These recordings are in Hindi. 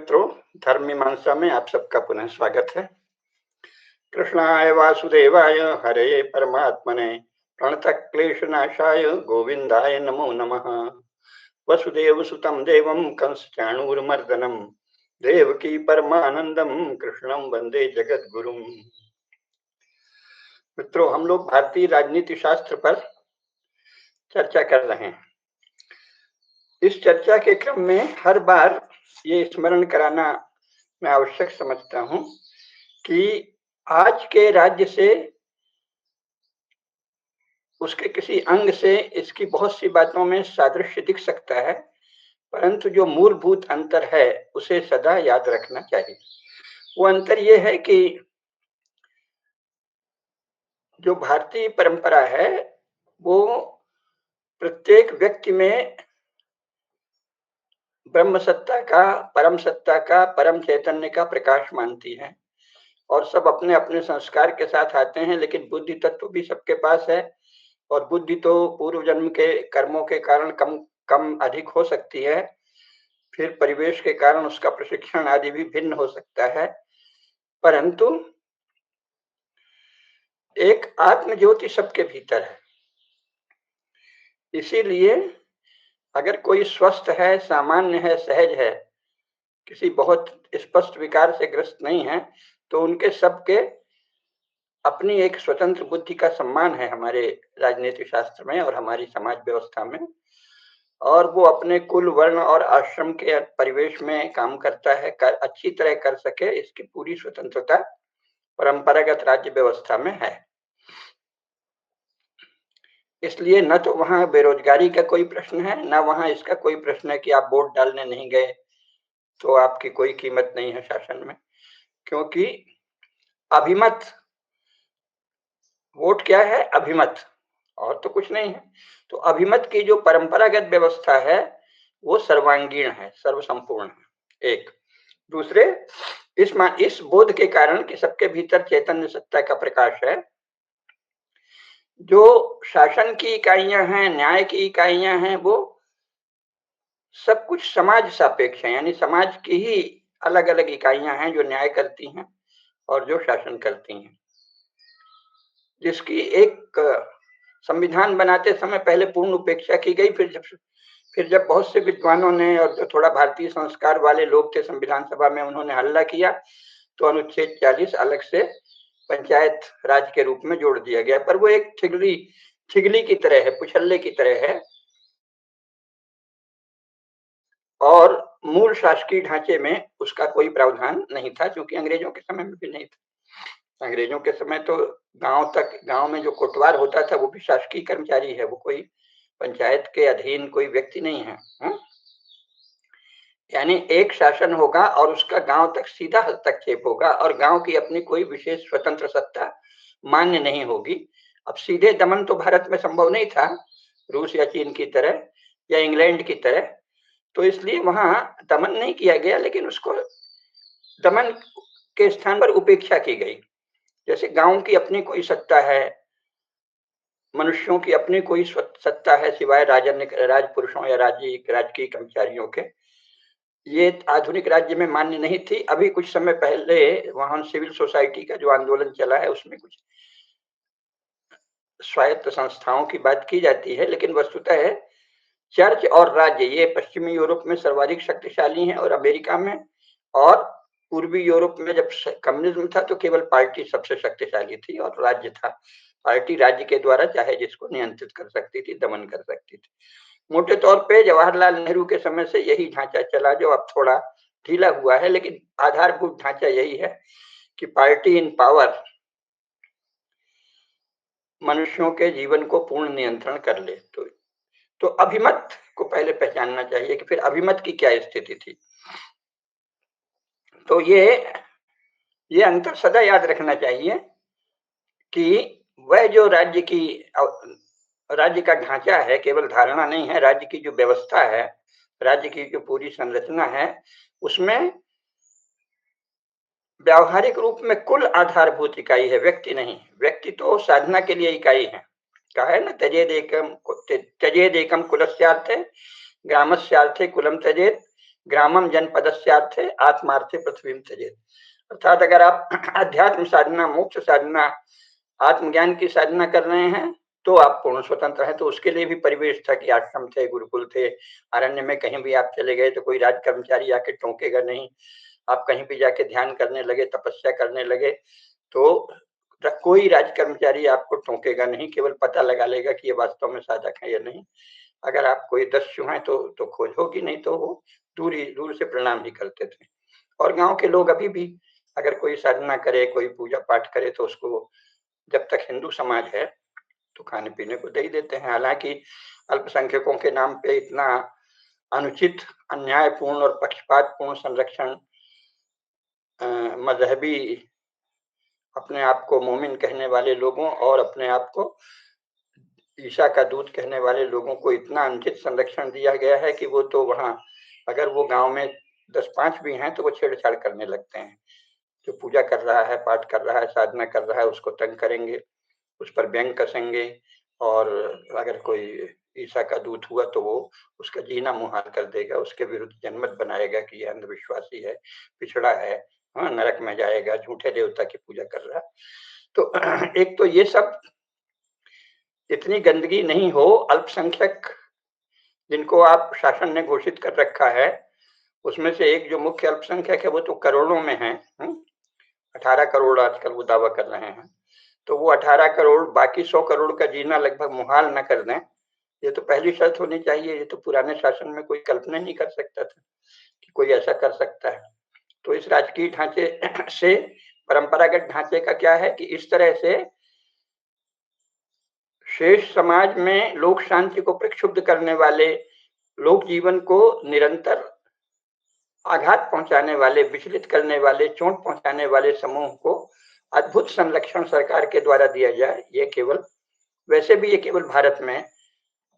मित्रों, धर्म मीमांसा में आप सबका पुनः स्वागत है। कृष्णाय वासुदेवाय हरे परमात्मने प्रणतक्लेशनाशाय गोविंदाय नमो नमः। वसुदेवसुतं देवं कंसचाणूरमर्दनं देवकी परमानंदम कृष्णं वंदे जगद्गुरुम। मित्रों, हम लोग भारतीय राजनीति शास्त्र पर चर्चा कर रहे हैं। इस चर्चा के क्रम में हर बार ये स्मरण कराना मैं आवश्यक समझता हूं कि आज के राज्य से, उसके किसी अंग से इसकी बहुत सी बातों में सादृश्य दिख सकता है, परंतु जो मूलभूत अंतर है उसे सदा याद रखना चाहिए। वो अंतर ये है कि जो भारतीय परंपरा है वो प्रत्येक व्यक्ति में ब्रह्म सत्ता का, परम सत्ता का, परम चैतन्य का प्रकाश मानती है और सब अपने अपने संस्कार के साथ आते हैं, लेकिन बुद्धि तत्व भी सबके पास है। और बुद्धि तो पूर्व जन्म के कर्मों के कारण कम कम अधिक हो सकती है, फिर परिवेश के कारण उसका प्रशिक्षण आदि भी भिन्न हो सकता है, परंतु एक आत्म ज्योति सबके भीतर है। इसीलिए अगर कोई स्वस्थ है, सामान्य है, सहज है, किसी बहुत स्पष्ट विकार से ग्रस्त नहीं है, तो उनके सबके अपनी एक स्वतंत्र बुद्धि का सम्मान है हमारे राजनीति शास्त्र में और हमारी समाज व्यवस्था में। और वो अपने कुल, वर्ण और आश्रम के परिवेश में काम करता है, अच्छी तरह कर सके, इसकी पूरी स्वतंत्रता परंपरागत राज्य व्यवस्था में है। इसलिए न तो वहां बेरोजगारी का कोई प्रश्न है, न वहां इसका कोई प्रश्न है कि आप वोट डालने नहीं गए तो आपकी कोई कीमत नहीं है शासन में, क्योंकि अभिमत, वोट क्या है? अभिमत, और तो कुछ नहीं है। तो अभिमत की जो परंपरागत व्यवस्था है वो सर्वांगीण है, सर्वसंपूर्ण है। एक दूसरे, इस बोध के कारण कि सबके भीतर चैतन्य सत्ता का प्रकाश है, जो शासन की इकाइयां हैं, न्याय की इकाइयां हैं, वो सब कुछ समाज सापेक्ष है, यानी समाज की ही अलग अलग इकाइयां हैं जो न्याय करती हैं और जो शासन करती हैं, जिसकी एक संविधान बनाते समय पहले पूर्ण उपेक्षा की गई। फिर जब बहुत से विद्वानों ने और जो थोड़ा भारतीय संस्कार वाले लोग थे संविधान सभा में, उन्होंने हल्ला किया तो अनुच्छेद 40 अलग से पंचायत राज के रूप में जोड़ दिया गया। पर वो एक ठिगली की तरह है, पुछल्ले की तरह है, और मूल शासकीय ढांचे में उसका कोई प्रावधान नहीं था, क्योंकि अंग्रेजों के समय में भी नहीं था। अंग्रेजों के समय तो गांव में जो कोटवार होता था वो भी शासकीय कर्मचारी है, वो कोई पंचायत के अधीन कोई व्यक्ति नहीं है, हा? यानी एक शासन होगा और उसका गांव तक सीधा हस्तक्षेप होगा और गांव की अपनी कोई विशेष स्वतंत्र सत्ता मान्य नहीं होगी। अब सीधे दमन तो भारत में संभव नहीं था, रूस या चीन की तरह या इंग्लैंड की तरह, तो इसलिए वहां दमन नहीं किया गया, लेकिन उसको दमन के स्थान पर उपेक्षा की गई। जैसे गांव की अपनी कोई सत्ता है, मनुष्यों की अपनी कोई सत्ता है सिवाय राजपुरुषों या राजकीय कर्मचारियों के, ये आधुनिक राज्य में मान्य नहीं थी। अभी कुछ समय पहले वहां सिविल सोसाइटी का जो आंदोलन चला है उसमें कुछ स्वायत्त संस्थाओं की बात की जाती है, लेकिन वस्तुतः है चर्च और राज्य ये पश्चिमी यूरोप में सर्वाधिक शक्तिशाली हैं और अमेरिका में, और पूर्वी यूरोप में जब कम्युनिज्म था तो केवल पार्टी सबसे शक्तिशाली थी और राज्य था। पार्टी राज्य के द्वारा चाहे जिसको नियंत्रित कर सकती थी, दमन कर सकती थी। मोटे तौर पे जवाहरलाल नेहरू के समय से यही ढांचा चला, जो अब थोड़ा ढीला हुआ है, लेकिन आधारभूत ढांचा यही है कि पार्टी इन पावर मनुष्यों के जीवन को पूर्ण नियंत्रण कर ले। तो अभिमत को पहले पहचानना चाहिए कि फिर अभिमत की क्या स्थिति थी। तो ये अंतर सदा याद रखना चाहिए कि वह जो राज्य का ढांचा है, केवल धारणा नहीं है, राज्य की जो व्यवस्था है, राज्य की जो पूरी संरचना है, उसमें व्यावहारिक रूप में कुल आधारभूत इकाई है, व्यक्ति नहीं। व्यक्ति तो साधना के लिए इकाई है, कहा है ना, त्यजेद एकम कुलस्यार्थे ग्रामस्यार्थे कुलम त्यजेत, ग्रामम जनपदस्यार्थे आत्मार्थे पृथ्वीम त्यजेत। अर्थात अगर आप अध्यात्म साधना, मोक्ष साधना, आत्मज्ञान की साधना कर रहे हैं तो आप पूर्ण स्वतंत्र हैं। तो उसके लिए भी परिवेश था कि आश्रम थे, गुरुकुल थे, अरण्य में कहीं भी आप चले गए तो कोई राज कर्मचारी आके टोकेगा नहीं। आप कहीं भी जाके ध्यान करने लगे, तपस्या करने लगे तो कोई राज कर्मचारी आपको टोकेगा नहीं, केवल पता लगा लेगा कि ये वास्तव में साधक है या नहीं। अगर आप कोई दस्यु हैं तो खोज होगी, नहीं तो वो दूर से प्रणाम ही करते थे। और गांव के लोग अभी भी अगर कोई साधना करे, कोई पूजा पाठ करे तो उसको जब तक हिंदू समाज है तो खाने पीने को दे ही देते हैं। हालांकि अल्पसंख्यकों के नाम पे इतना अनुचित, अन्यायपूर्ण और पक्षपातपूर्ण संरक्षण मजहबी अपने आप को मोमिन कहने वाले लोगों और अपने आप को ईसा का दूध कहने वाले लोगों को इतना अनुचित संरक्षण दिया गया है कि वो तो वहां अगर वो गांव में 10-5 भी हैं तो वो छेड़छाड़ करने लगते हैं। जो पूजा कर रहा है, पाठ कर रहा है, साधना कर रहा है, उसको तंग करेंगे, उस पर व्यंग कसेंगे। और अगर कोई ईसा का दूत हुआ तो वो उसका जीना मुहाल कर देगा, उसके विरुद्ध जनमत बनाएगा कि ये अंधविश्वासी है, पिछड़ा है, हाँ, नरक में जाएगा, झूठे देवता की पूजा कर रहा है। तो एक तो ये सब इतनी गंदगी नहीं हो। अल्पसंख्यक जिनको आप शासन ने घोषित कर रखा है उसमें से एक जो मुख्य अल्पसंख्यक है वो तो करोड़ों में है, 18 करोड़ आजकल वो दावा कर रहे हैं। तो वो 18 करोड़ बाकी 100 करोड़ का जीना लगभग मुहाल न कर दें, ये तो पहली शर्त होनी चाहिए। ये तो पुराने शासन में कोई कल्पना नहीं कर सकता था कि कोई ऐसा कर सकता है। तो इस राजकीय ढांचे से परंपरागत ढांचे का क्या है कि इस तरह से शेष समाज में लोक शांति को प्रक्षुब्ध करने वाले, लोक जीवन को निरंतर आघात पहुंचाने वाले, विचलित करने वाले, चोट पहुंचाने वाले समूह को अद्भुत संरक्षण सरकार के द्वारा दिया जाए। ये केवल, वैसे भी ये केवल भारत में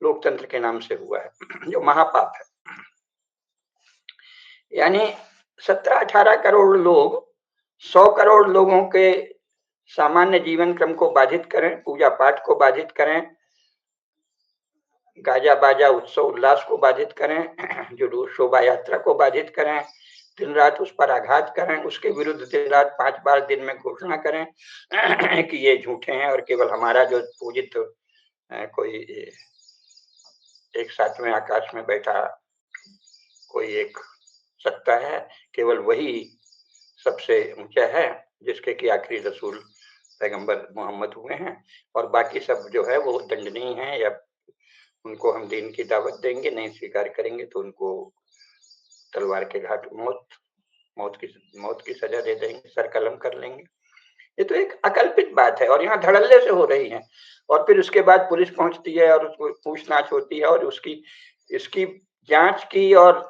लोकतंत्र के नाम से हुआ है जो महापाप है। यानी 17-18 करोड़ लोग 100 करोड़ लोगों के सामान्य जीवन क्रम को बाधित करें, पूजा पाठ को बाधित करें, गाजा बाजा उत्सव उल्लास को बाधित करें, जो शोभा यात्रा को बाधित करें, दिन रात उस पर आघात करें, उसके विरुद्ध दिन रात 5 बार दिन में घोषणा करें कि ये झूठे हैं और केवल हमारा जो पूजित कोई एक सातवें आकाश में बैठा कोई एक सत्ता है, केवल वही सबसे ऊंचा है, जिसके कि आखिरी रसूल पैगंबर मोहम्मद हुए हैं, और बाकी सब जो है वो दंडनीय है, या उनको हम दीन की दावत देंगे, नहीं स्वीकार करेंगे तो उनको तलवार के घाट मौत की सजा दे देंगे, सर कलम कर लेंगे। ये तो एक अकल्पित बात है और यहाँ धड़ल्ले से हो रही है। और फिर उसके बाद पुलिस पहुंचती है और उसको पूछताछ होती है और उसकी इसकी जांच की और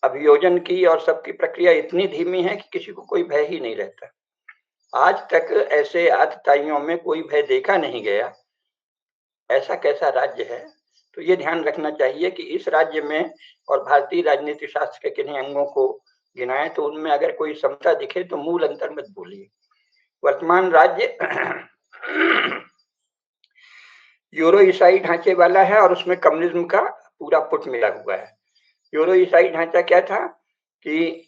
अभियोजन की और सबकी प्रक्रिया इतनी धीमी है कि किसी को कोई भय ही नहीं रहता। आज तक ऐसे आतताइयों में कोई भय देखा नहीं गया। ऐसा कैसा राज्य है? तो ये ध्यान रखना चाहिए कि इस राज्य में और भारतीय राजनीति शास्त्र के किन्हीं अंगों को गिनाए तो उनमें अगर कोई समता दिखे तो मूल अंतर मत भूलिए। वर्तमान राज्य यूरो ईसाई ढांचे वाला है और उसमें कम्युनिज्म का पूरा पुट मिला हुआ है। यूरो ईसाई ढांचा क्या था कि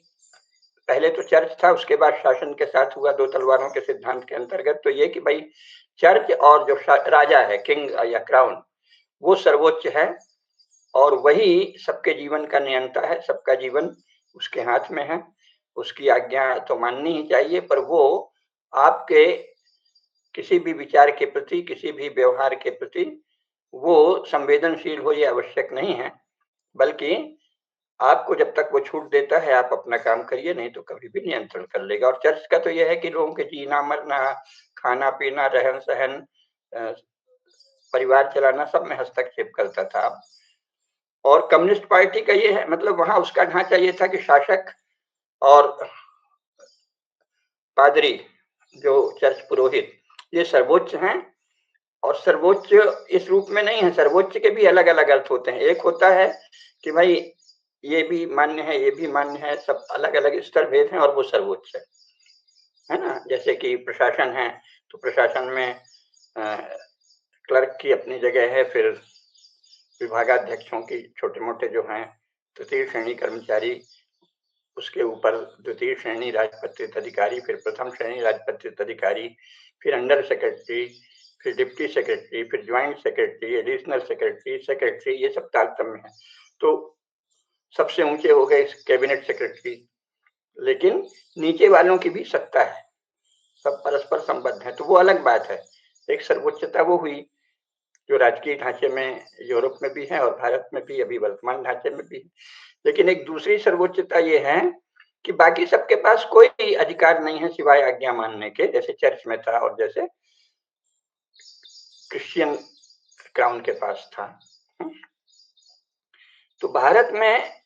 पहले तो चर्च था, उसके बाद शासन के साथ हुआ दो तलवारों के सिद्धांत के अंतर्गत। तो ये कि भाई चर्च और जो राजा है, किंग या क्राउन, वो सर्वोच्च है और वही सबके जीवन का नियंता है, सबका जीवन उसके हाथ में है। उसकी आज्ञा तो माननी ही चाहिए, पर वो आपके किसी भी विचार के प्रति, किसी भी व्यवहार के प्रति वो संवेदनशील हो ये आवश्यक नहीं है, बल्कि आपको जब तक वो छूट देता है आप अपना काम करिए, नहीं तो कभी भी नियंत्रण कर लेगा। और चर्च का तो यह है कि लोगों के जीना मरना, खाना पीना, रहन सहन, परिवार चलाना सब में हस्तक्षेप करता था। और कम्युनिस्ट पार्टी का ये है, मतलब वहां उसका ढांचा ये था कि शासक और पादरी, जो चर्च पुरोहित, ये सर्वोच्च हैं। और सर्वोच्च इस रूप में नहीं है, सर्वोच्च के भी अलग अलग अर्थ होते हैं। एक होता है कि भाई ये भी मान्य है, ये भी मान्य है, सब अलग अलग स्तर भेद हैं और वो सर्वोच्च है ना। जैसे कि प्रशासन है तो प्रशासन में क्लर्क की अपनी जगह है, फिर विभागाध्यक्षों की छोटे मोटे जो हैं तृतीय श्रेणी कर्मचारी, उसके ऊपर द्वितीय श्रेणी राजपत्रित अधिकारी, फिर प्रथम श्रेणी राजपत्रित अधिकारी, फिर अंडर सेक्रेटरी, फिर डिप्टी सेक्रेटरी, फिर joint secretary, additional secretary, secretary, ये सब तारतम्य है। तो सबसे ऊंचे हो गए कैबिनेट सेक्रेटरी, लेकिन नीचे वालों की भी सत्ता है, सब परस्पर संबद्ध है, तो वो अलग बात है। एक सर्वोच्चता वो हुई जो राजकीय ढांचे में यूरोप में भी है और भारत में भी, अभी वर्तमान ढांचे में भी। लेकिन एक दूसरी सर्वोच्चता ये है कि बाकी सबके पास कोई अधिकार नहीं है सिवाय आज्ञा मानने के, जैसे चर्च में था और जैसे क्रिश्चियन क्राउन के पास था। तो भारत में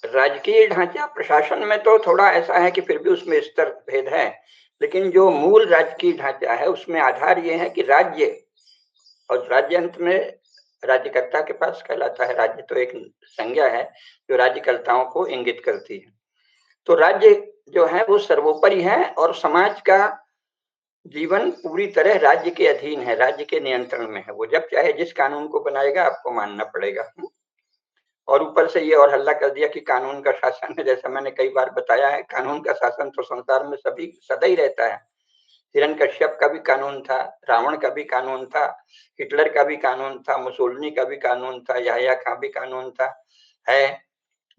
राजकीय ढांचा, प्रशासन में तो थोड़ा ऐसा है कि फिर भी उसमें स्तर भेद है, लेकिन जो मूल राजकीय ढांचा है उसमें आधार ये है कि राज्य, और राज्य अंत में राज्यकर्ता के पास कहलाता है। राज्य तो एक संज्ञा है जो राज्यकर्ताओं को इंगित करती है। तो राज्य जो है वो सर्वोपरि है और समाज का जीवन पूरी तरह राज्य के अधीन है, राज्य के नियंत्रण में है। वो जब चाहे जिस कानून को बनाएगा आपको मानना पड़ेगा। और ऊपर से ये और हल्ला कर दिया कि कानून का शासन है। जैसा मैंने कई बार बताया है, कानून का शासन तो संसार में सभी सदा ही रहता है। हिरण्यकश्यप का भी कानून था, रावण का भी कानून था, हिटलर का भी कानून था, मुसोलिनी का भी कानून था, याह्या का भी कानून था, है।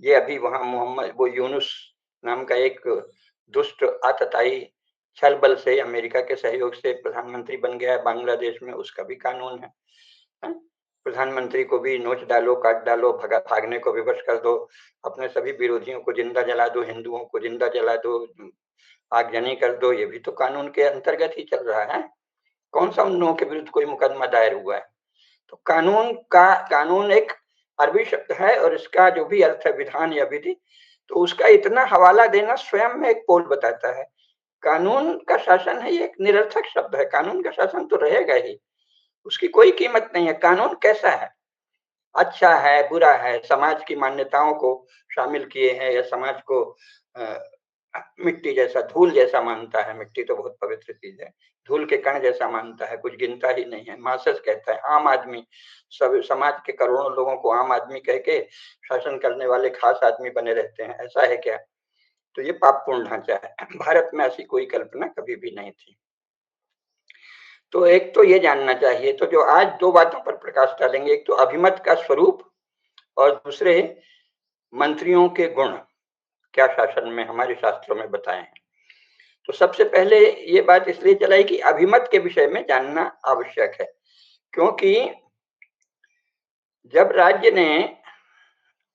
ये अभी वहां मोहम्मद, वो यूनुस नाम का एक दुष्ट आतताई छल बल से अमेरिका के सहयोग से प्रधानमंत्री बन गया है बांग्लादेश में, उसका भी कानून है। प्रधानमंत्री को भी नोच डालो, काट डालो, भागने को विवश कर दो, अपने सभी विरोधियों को जिंदा जला दो, हिंदुओं को जिंदा जला दो, आगजनी कर दो, ये भी तो कानून के अंतर्गत ही चल रहा है। कौन सा उन लोगों के विरुद्ध कोई मुकदमा दायर हुआ है? तो कानून एक अरबी शब्द है और इसका जो भी अर्थ है विधान या विधि, तो उसका इतना हवाला देना स्वयं में एक पोल बताता है। कानून का शासन है, ये एक निरर्थक शब्द है। कानून का शासन तो रहेगा ही, उसकी कोई कीमत नहीं है। कानून कैसा है, अच्छा है, बुरा है, समाज की मान्यताओं को शामिल किए हैं या समाज को मिट्टी जैसा, धूल जैसा मानता है। मिट्टी तो बहुत पवित्र चीज है, धूल के कण जैसा मानता है, कुछ गिनता ही नहीं है। मार्क्स कहता है आम आदमी, सब समाज के करोड़ों लोगों को आम आदमी कह के शासन करने वाले खास आदमी बने रहते हैं, ऐसा है क्या? तो ये पापपूर्ण ढांचा है। भारत में ऐसी कोई कल्पना कभी भी नहीं थी। तो एक तो ये जानना चाहिए। तो जो आज दो बातों पर प्रकाश डालेंगे, एक तो अभिमत का स्वरूप और दूसरे मंत्रियों के गुण क्या शासन में हमारे शास्त्रों में बताए हैं। तो सबसे पहले ये बात इसलिए चलाई कि अभिमत के विषय में जानना आवश्यक है, क्योंकि जब राज्य ने,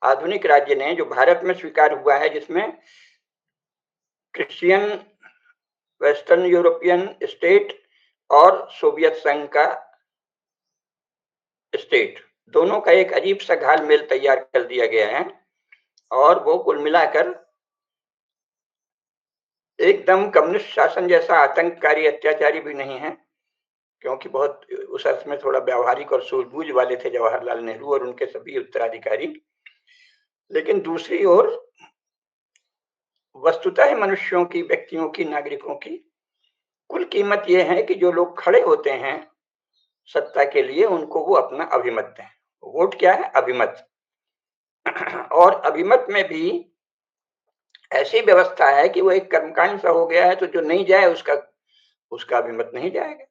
आधुनिक राज्य ने जो भारत में स्वीकार हुआ है, जिसमें क्रिश्चियन वेस्टर्न यूरोपियन स्टेट और सोवियत संघ का स्टेट, दोनों का एक अजीब सा घालमेल तैयार कर दिया गया है और वो कुल मिलाकर एकदम कम्युनिस्ट शासन जैसा आतंककारी अत्याचारी भी नहीं है, क्योंकि बहुत उस अर्थ में थोड़ा व्यावहारिक और सूझबूझ वाले थे जवाहरलाल नेहरू और उनके सभी उत्तराधिकारी। लेकिन दूसरी ओर वस्तुतः मनुष्यों की, व्यक्तियों की, नागरिकों की कुल कीमत यह है कि जो लोग खड़े होते हैं सत्ता के लिए, उनको वो अपना अभिमत दें। वोट क्या है? अभिमत। और अभिमत में भी ऐसी व्यवस्था है कि वो एक कर्मकांड सा हो गया है, तो जो नहीं जाए उसका अभिमत नहीं जाएगा।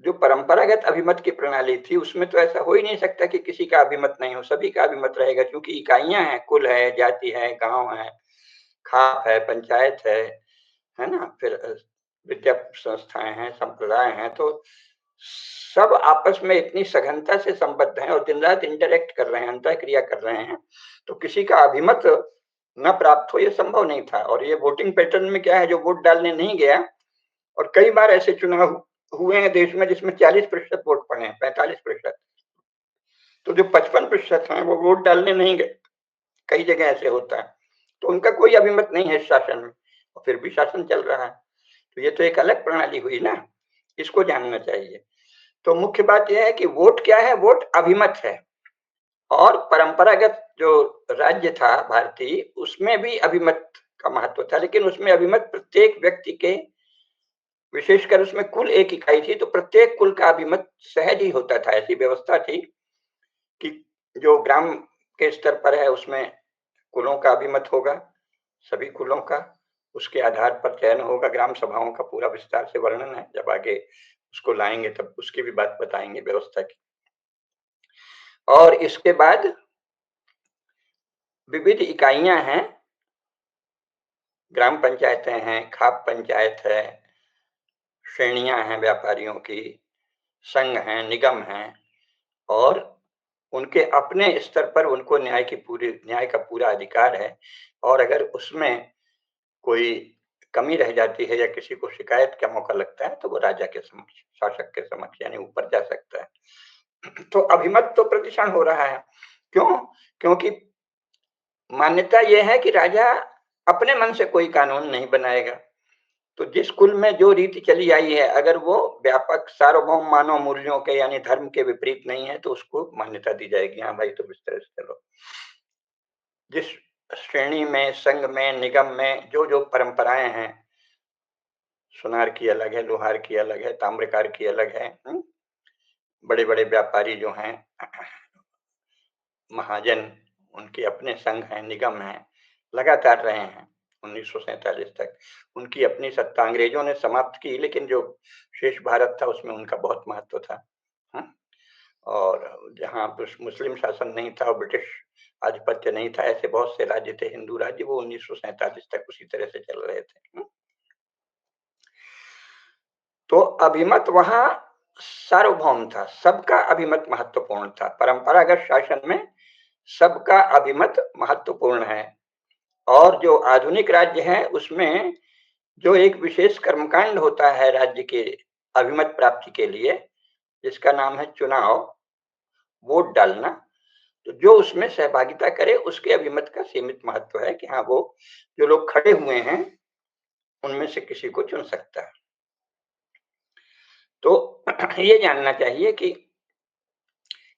जो परंपरागत अभिमत की प्रणाली थी उसमें तो ऐसा हो ही नहीं सकता कि किसी का अभिमत नहीं हो, सभी का अभिमत रहेगा, क्योंकि इकाइयां हैं, कुल है, जाति है, गांव है, खाप है, पंचायत है ना, फिर विद्या संस्थाएं हैं, संप्रदाय हैं, तो सब आपस में इतनी सघनता से संबद्ध हैं और दिन रात इंटरेक्ट कर रहे हैं, अंतःक्रिया कर रहे हैं, तो किसी का अभिमत न प्राप्त हो ये संभव नहीं था। और ये वोटिंग पैटर्न में क्या है, जो वोट डालने नहीं गया, और कई बार ऐसे चुनाव हुए हैं देश में जिसमें 40% वोट पड़े हैं, 45%, तो जो 55% हैं वो वोट डालने नहीं गए, कई जगह ऐसे होता है, तो उनका कोई अभिमत नहीं है शासन में और फिर भी शासन चल रहा है। तो ये तो एक अलग प्रणाली हुई ना, इसको जानना चाहिए। तो मुख्य बात यह है कि वोट क्या है? वोट अभिमत है। और परंपरागत जो राज्य था भारतीय, उसमें भी अभिमत का महत्व था, लेकिन उसमें अभिमत प्रत्येक व्यक्ति के, विशेषकर उसमें कुल एक इकाई थी, तो प्रत्येक कुल का अभिमत सहज ही होता था। ऐसी व्यवस्था थी कि जो ग्राम के स्तर पर है, उसमें कुलों का अभिमत होगा, सभी कुलों का। उसके आधार पर चयन होगा, ग्राम सभाओं का पूरा विस्तार से वर्णन है, जब आगे उसको लाएंगे तब उसकी भी बात बताएंगे व्यवस्था की। और इसके बाद विविध इकाइयां हैं, ग्राम पंचायतें हैं, खाप पंचायत है, श्रेणियां हैं व्यापारियों की, संघ हैं, निगम हैं, और उनके अपने स्तर पर उनको न्याय का पूरा अधिकार है। और अगर उसमें कोई कमी रह जाती है या किसी को शिकायत का मौका लगता है तो वो राजा के समक्ष, शासक के समक्ष यानी ऊपर जा सकता है। तो अभिमत तो प्रतिक्षण हो रहा है। क्यों? क्योंकि मान्यता यह है कि राजा अपने मन से कोई कानून नहीं बनाएगा। तो जिस कुल में जो रीति चली आई है, अगर वो व्यापक सार्वभौम मानव मूल्यों के यानी धर्म के विपरीत नहीं है तो उसको मान्यता दी जाएगी। हाँ भाई, तो इस तरह से चलो। जिस श्रेणी में, संघ में, निगम में जो जो परंपराएं हैं, सुनार की अलग है, लोहार की अलग है, ताम्रकार की अलग है, बड़े बड़े व्यापारी जो हैं, महाजन, उनके अपने संघ हैं, निगम हैं, लगातार रहे हैं 1947 तक। उनकी अपनी सत्ता अंग्रेजों ने समाप्त की, लेकिन जो शेष भारत था उसमें उनका बहुत महत्व था। और जहाँ मुस्लिम शासन नहीं था और ब्रिटिश आधिपत्य नहीं था, ऐसे बहुत से राज्य थे, हिंदू राज्य, वो 1947 तक उसी तरह से चल रहे थे। तो अभिमत वहां सार्वभौम था, सबका अभिमत महत्वपूर्ण था। परंपरागत शासन में सबका अभिमत महत्वपूर्ण है। और जो आधुनिक राज्य है उसमें जो एक विशेष कर्मकांड होता है राज्य के अभिमत प्राप्ति के लिए, जिसका नाम है चुनाव, वोट डालना, तो जो उसमें सहभागिता करे उसके अभिमत का सीमित महत्व है कि हाँ, वो जो लोग खड़े हुए हैं उनमें से किसी को चुन सकता है। तो ये जानना चाहिए कि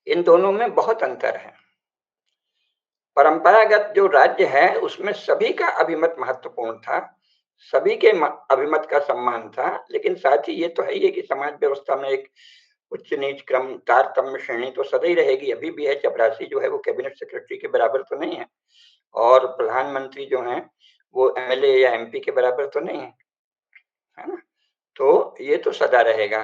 इन दोनों में बहुत अंतर है। परंपरागत जो राज्य है उसमें सभी का अभिमत महत्वपूर्ण था, सभी के अभिमत का सम्मान था, लेकिन साथ ही ये तो है ही कि समाज व्यवस्था में एक उच्च नीच क्रम, तारतम्य श्रेणी तो सदा ही रहेगी, अभी भी है। चपरासी जो है वो कैबिनेट सेक्रेटरी के बराबर तो नहीं है, और प्रधानमंत्री जो है वो एमएलए या एमपी के बराबर तो नहीं है ना? तो ये तो सदा रहेगा।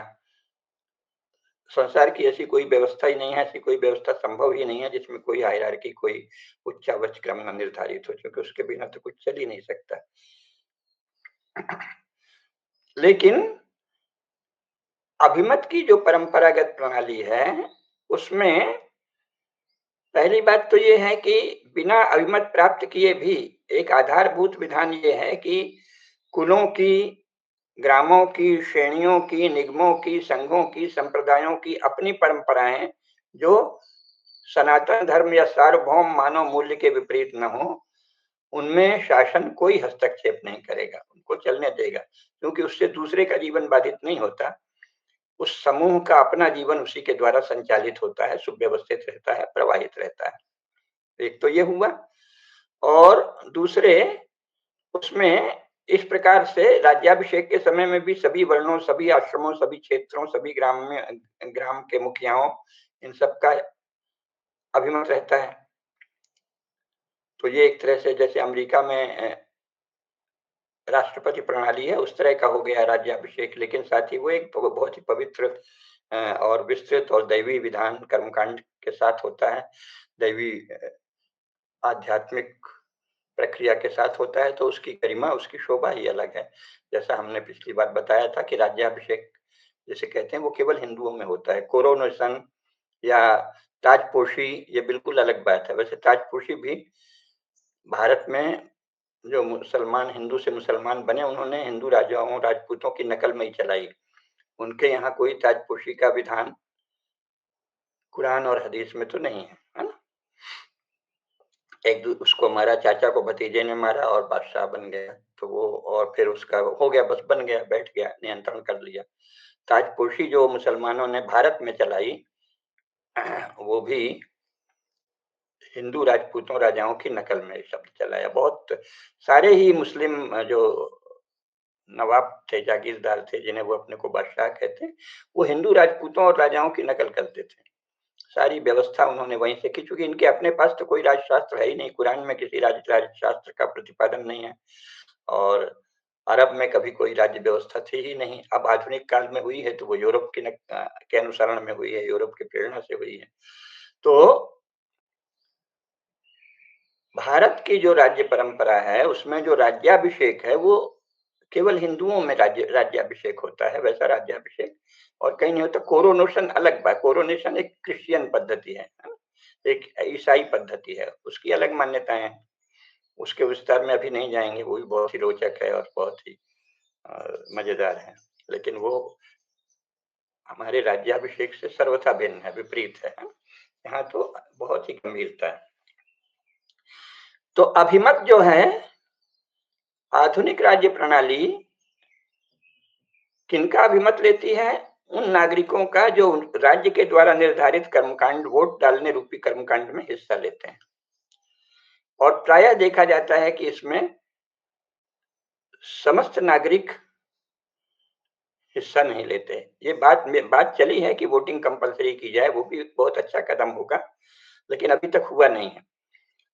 संसार की ऐसी कोई व्यवस्था ही नहीं है, ऐसी कोई व्यवस्था संभव ही नहीं है जिसमें कोई हायरार्की, कोई उच्चावच क्रम न निर्धारित हो, क्योंकि उसके बिना तो कुछ चल ही नहीं सकता। लेकिन अभिमत की जो परंपरागत प्रणाली है उसमें पहली बात तो ये है कि बिना अभिमत प्राप्त किए भी एक आधारभूत विधान ये है कि कुलों की, ग्रामों की, श्रेणियों की, निगमों की, संघों की, संप्रदायों की अपनी परंपराएं जो सनातन धर्म या सार्वभौम मानव मूल्य के विपरीत न हो, उनमें शासन कोई हस्तक्षेप नहीं करेगा, उनको चलने देगा, क्योंकि उससे दूसरे का जीवन बाधित नहीं होता। उस समूह का अपना जीवन उसी के द्वारा संचालित होता है, सुव्यवस्थित रहता है, प्रवाहित रहता है। एक तो ये हुआ। और दूसरे, उसमें इस प्रकार से राज्याभिषेक के समय में भी सभी वर्णों, सभी आश्रमों, सभी क्षेत्रों, सभी ग्राम के मुखियाओं, इन सब का अभिमत रहता है। तो ये एक तरह से जैसे अमेरिका में राष्ट्रपति प्रणाली है उस तरह का हो गया राज्याभिषेक, लेकिन साथ ही वो एक बहुत ही पवित्र और विस्तृत और दैवी विधान कर्मकांड के साथ होता है, दैवी आध्यात्मिक प्रक्रिया के साथ होता है। तो उसकी गरिमा, उसकी शोभा ही अलग है। जैसा हमने पिछली बार बताया था कि राज्याभिषेक जिसे कहते हैं वो केवल हिंदुओं में होता है। कोरोनेशन या ताजपोशी ये बिल्कुल अलग बात है। वैसे ताजपोशी भी भारत में जो मुसलमान, हिंदू से मुसलमान बने, उन्होंने हिंदू राजाओं, राजपूतों की नकल में ही चलाई। उनके यहाँ कोई ताजपोशी का विधान कुरान और हदीस में तो नहीं है ना? उसको मारा, चाचा को भतीजे ने मारा और बादशाह बन गया, तो वो और फिर उसका हो गया, बस बन गया, बैठ गया, नियंत्रण कर लिया। ताजपोशी जो मुसलमानों ने भारत में चलाई, वो भी हिंदू राजपूतों, राजाओं की नकल में शब्द चलाया। बहुत सारे ही मुस्लिम जो नवाब थे, जागीरदार थे, जिन्हें वो अपने को बादशाह कहते, वो हिंदू राजपूतों और राजाओं की नकल करते थे। सारी व्यवस्था उन्होंने वहीं से की, क्योंकि इनके अपने पास तो कोई राजशास्त्र है ही नहीं, कुरान में किसी राजशास्त्र का प्रतिपादन नहीं है, और अरब में कभी कोई राज्य व्यवस्था थी ही नहीं। अब आधुनिक काल में हुई है तो वो यूरोप के अनुसरण में हुई है, यूरोप की प्रेरणा से हुई है। तो भारत की जो राज्य परंपरा है उसमें जो राज्याभिषेक है वो केवल हिंदुओं में राज्याभिषेक होता है, वैसा राज्याभिषेक और कहीं नहीं होता। कोरोनेशन अलग बात, कोरोनेशन एक क्रिश्चियन पद्धति है, एक ईसाई पद्धति है, उसकी अलग मान्यताएं हैं, उसके विस्तार में अभी नहीं जाएंगे, वो भी बहुत ही रोचक है और बहुत ही मजेदार है, लेकिन वो हमारे राज्याभिषेक से सर्वथा भिन्न है, विपरीत है। यहाँ तो बहुत ही गंभीरता है। तो अभिमत जो है, आधुनिक राज्य प्रणाली किनका अभिमत लेती है? उन नागरिकों का जो राज्य के द्वारा निर्धारित कर्मकांड, वोट डालने रूपी कर्मकांड में हिस्सा लेते हैं। और प्रायः देखा जाता है कि इसमें समस्त नागरिक हिस्सा नहीं लेते। ये बात चली है कि वोटिंग कंपलसरी की जाए, वो भी बहुत अच्छा कदम होगा, लेकिन अभी तक हुआ नहीं है।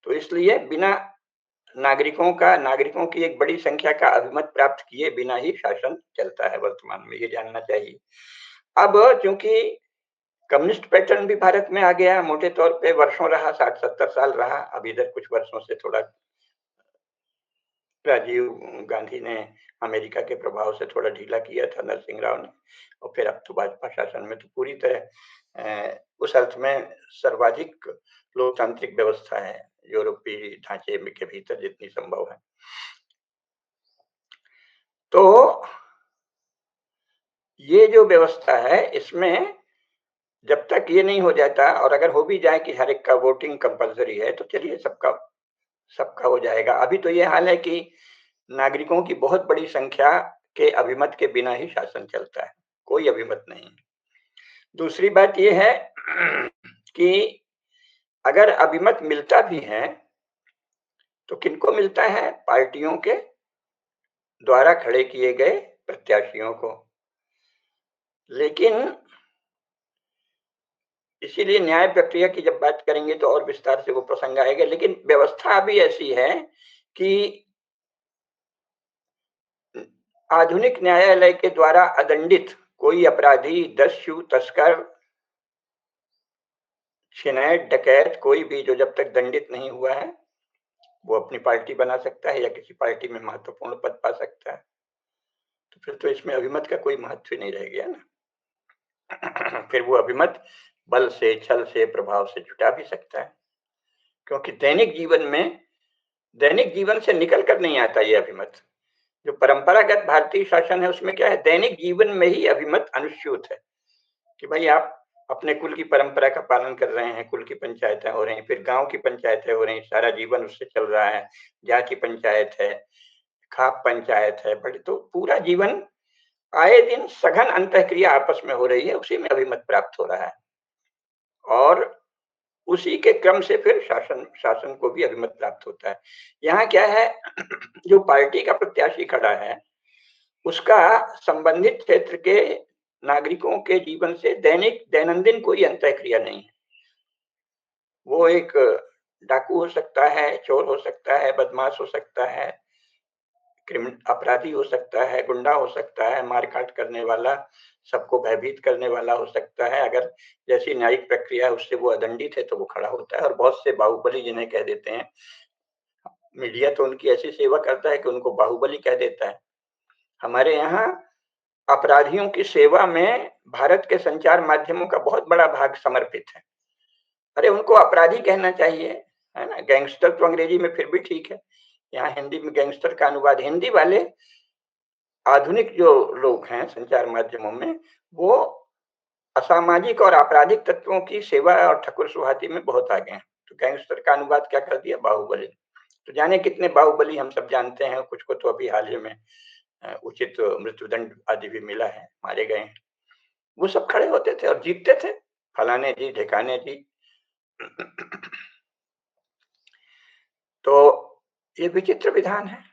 तो इसलिए बिना नागरिकों की एक बड़ी संख्या का अभिमत प्राप्त किए बिना ही शासन चलता है वर्तमान में, ये जानना चाहिए। अब चूंकि कम्युनिस्ट पैटर्न भी भारत में आ गया, मोटे तौर पे वर्षों रहा, 60-70 साल रहा। अब इधर कुछ वर्षों से थोड़ा राजीव गांधी ने अमेरिका के प्रभाव से थोड़ा ढीला किया था, नरसिंह राव ने, और फिर अब तो भाजपा शासन में तो पूरी तरह उस अर्थ में सर्वाधिक लोकतांत्रिक व्यवस्था है यूरोपीय ढांचे के भीतर जितनी संभव है। तो ये जो व्यवस्था है, इसमें जब तक ये नहीं हो जाता, और अगर हो भी जाए कि हर एक का वोटिंग कंपलसरी है, तो चलिए सबका हो जाएगा। अभी तो ये हाल है कि नागरिकों की बहुत बड़ी संख्या के अभिमत के बिना ही शासन चलता है, कोई अभिमत नहीं। दूसरी बात ये है कि अगर अभिमत मिलता भी है तो किनको मिलता है? पार्टियों के द्वारा खड़े किए गए प्रत्याशियों को। लेकिन इसीलिए न्याय प्रक्रिया की जब बात करेंगे तो और विस्तार से वो प्रसंग आएगा। लेकिन व्यवस्था अभी ऐसी है कि आधुनिक न्यायालय के द्वारा अदंडित कोई अपराधी, दस्यु, तस्कर, छिनैत, डकैत, कोई भी जो जब तक दंडित नहीं हुआ है वो अपनी पार्टी बना सकता है या किसी पार्टी में महत्वपूर्ण पद पा सकता है। तो फिर तो इसमें अभिमत का कोई महत्व ही नहीं रह गया ना। फिर वो अभिमत बल से, छल से, प्रभाव से जुटा भी सकता है, क्योंकि दैनिक जीवन से निकल कर नहीं आता ये अभिमत। जो परंपरागत भारतीय शासन है उसमें क्या है, दैनिक जीवन में ही अभिमत अनुस्यूत है कि भाई आप अपने कुल की परंपरा का पालन कर रहे हैं, कुल की पंचायतें हो रही, फिर गांव की पंचायतें हो रही, सारा जीवन उससे चल रहा है, जाति पंचायत है, खाप पंचायत है, बड़े तो पूरा जीवन आए दिन सघन अंतःक्रिया आपस में हो रही है, उसी में अभिमत प्राप्त हो रहा है। और उसी के क्रम से फिर शासन को भी अभिमत प्राप्त होता है। यहाँ क्या है, जो पार्टी का प्रत्याशी खड़ा है उसका संबंधित क्षेत्र के नागरिकों के जीवन से दैनंदिन कोई अंतःक्रिया नहीं है। वो एक डाकू हो सकता है, चोर हो सकता है, बदमाश हो सकता है, अपराधी हो सकता है, गुंडा हो सकता है, मारकाट करने वाला, सबको भयभीत करने वाला हो सकता है। अगर जैसी न्यायिक प्रक्रिया है उससे वो अदंडित है तो वो खड़ा होता है। और बहुत से बाहुबली जिन्हें कह देते हैं, मीडिया तो उनकी ऐसी सेवा करता है कि उनको बाहुबली कह देता है। हमारे यहाँ अपराधियों की सेवा में भारत के संचार माध्यमों का बहुत बड़ा भाग समर्पित है। अरे उनको अपराधी कहना चाहिए, है ना। गैंगस्टर तो अंग्रेजी में फिर भी ठीक है, यहाँ हिंदी में गैंगस्टर का अनुवाद, हिंदी वाले आधुनिक जो लोग हैं संचार माध्यमों में, वो असामाजिक और आपराधिक तत्वों की सेवा और ठकुर सुहाती में बहुत आगे हैं। तो गैंगस्टर का अनुवाद क्या कर दिया, बाहुबली। तो जाने कितने बाहुबली हम सब जानते हैं, कुछ को तो अभी हाल ही में उचित मृत्युदंड आदि भी मिला है, मारे गए हैं। वो सब खड़े होते थे और जीतते थे, फलाने जी, ढिकाने जी। तो ये विचित्र विधान है।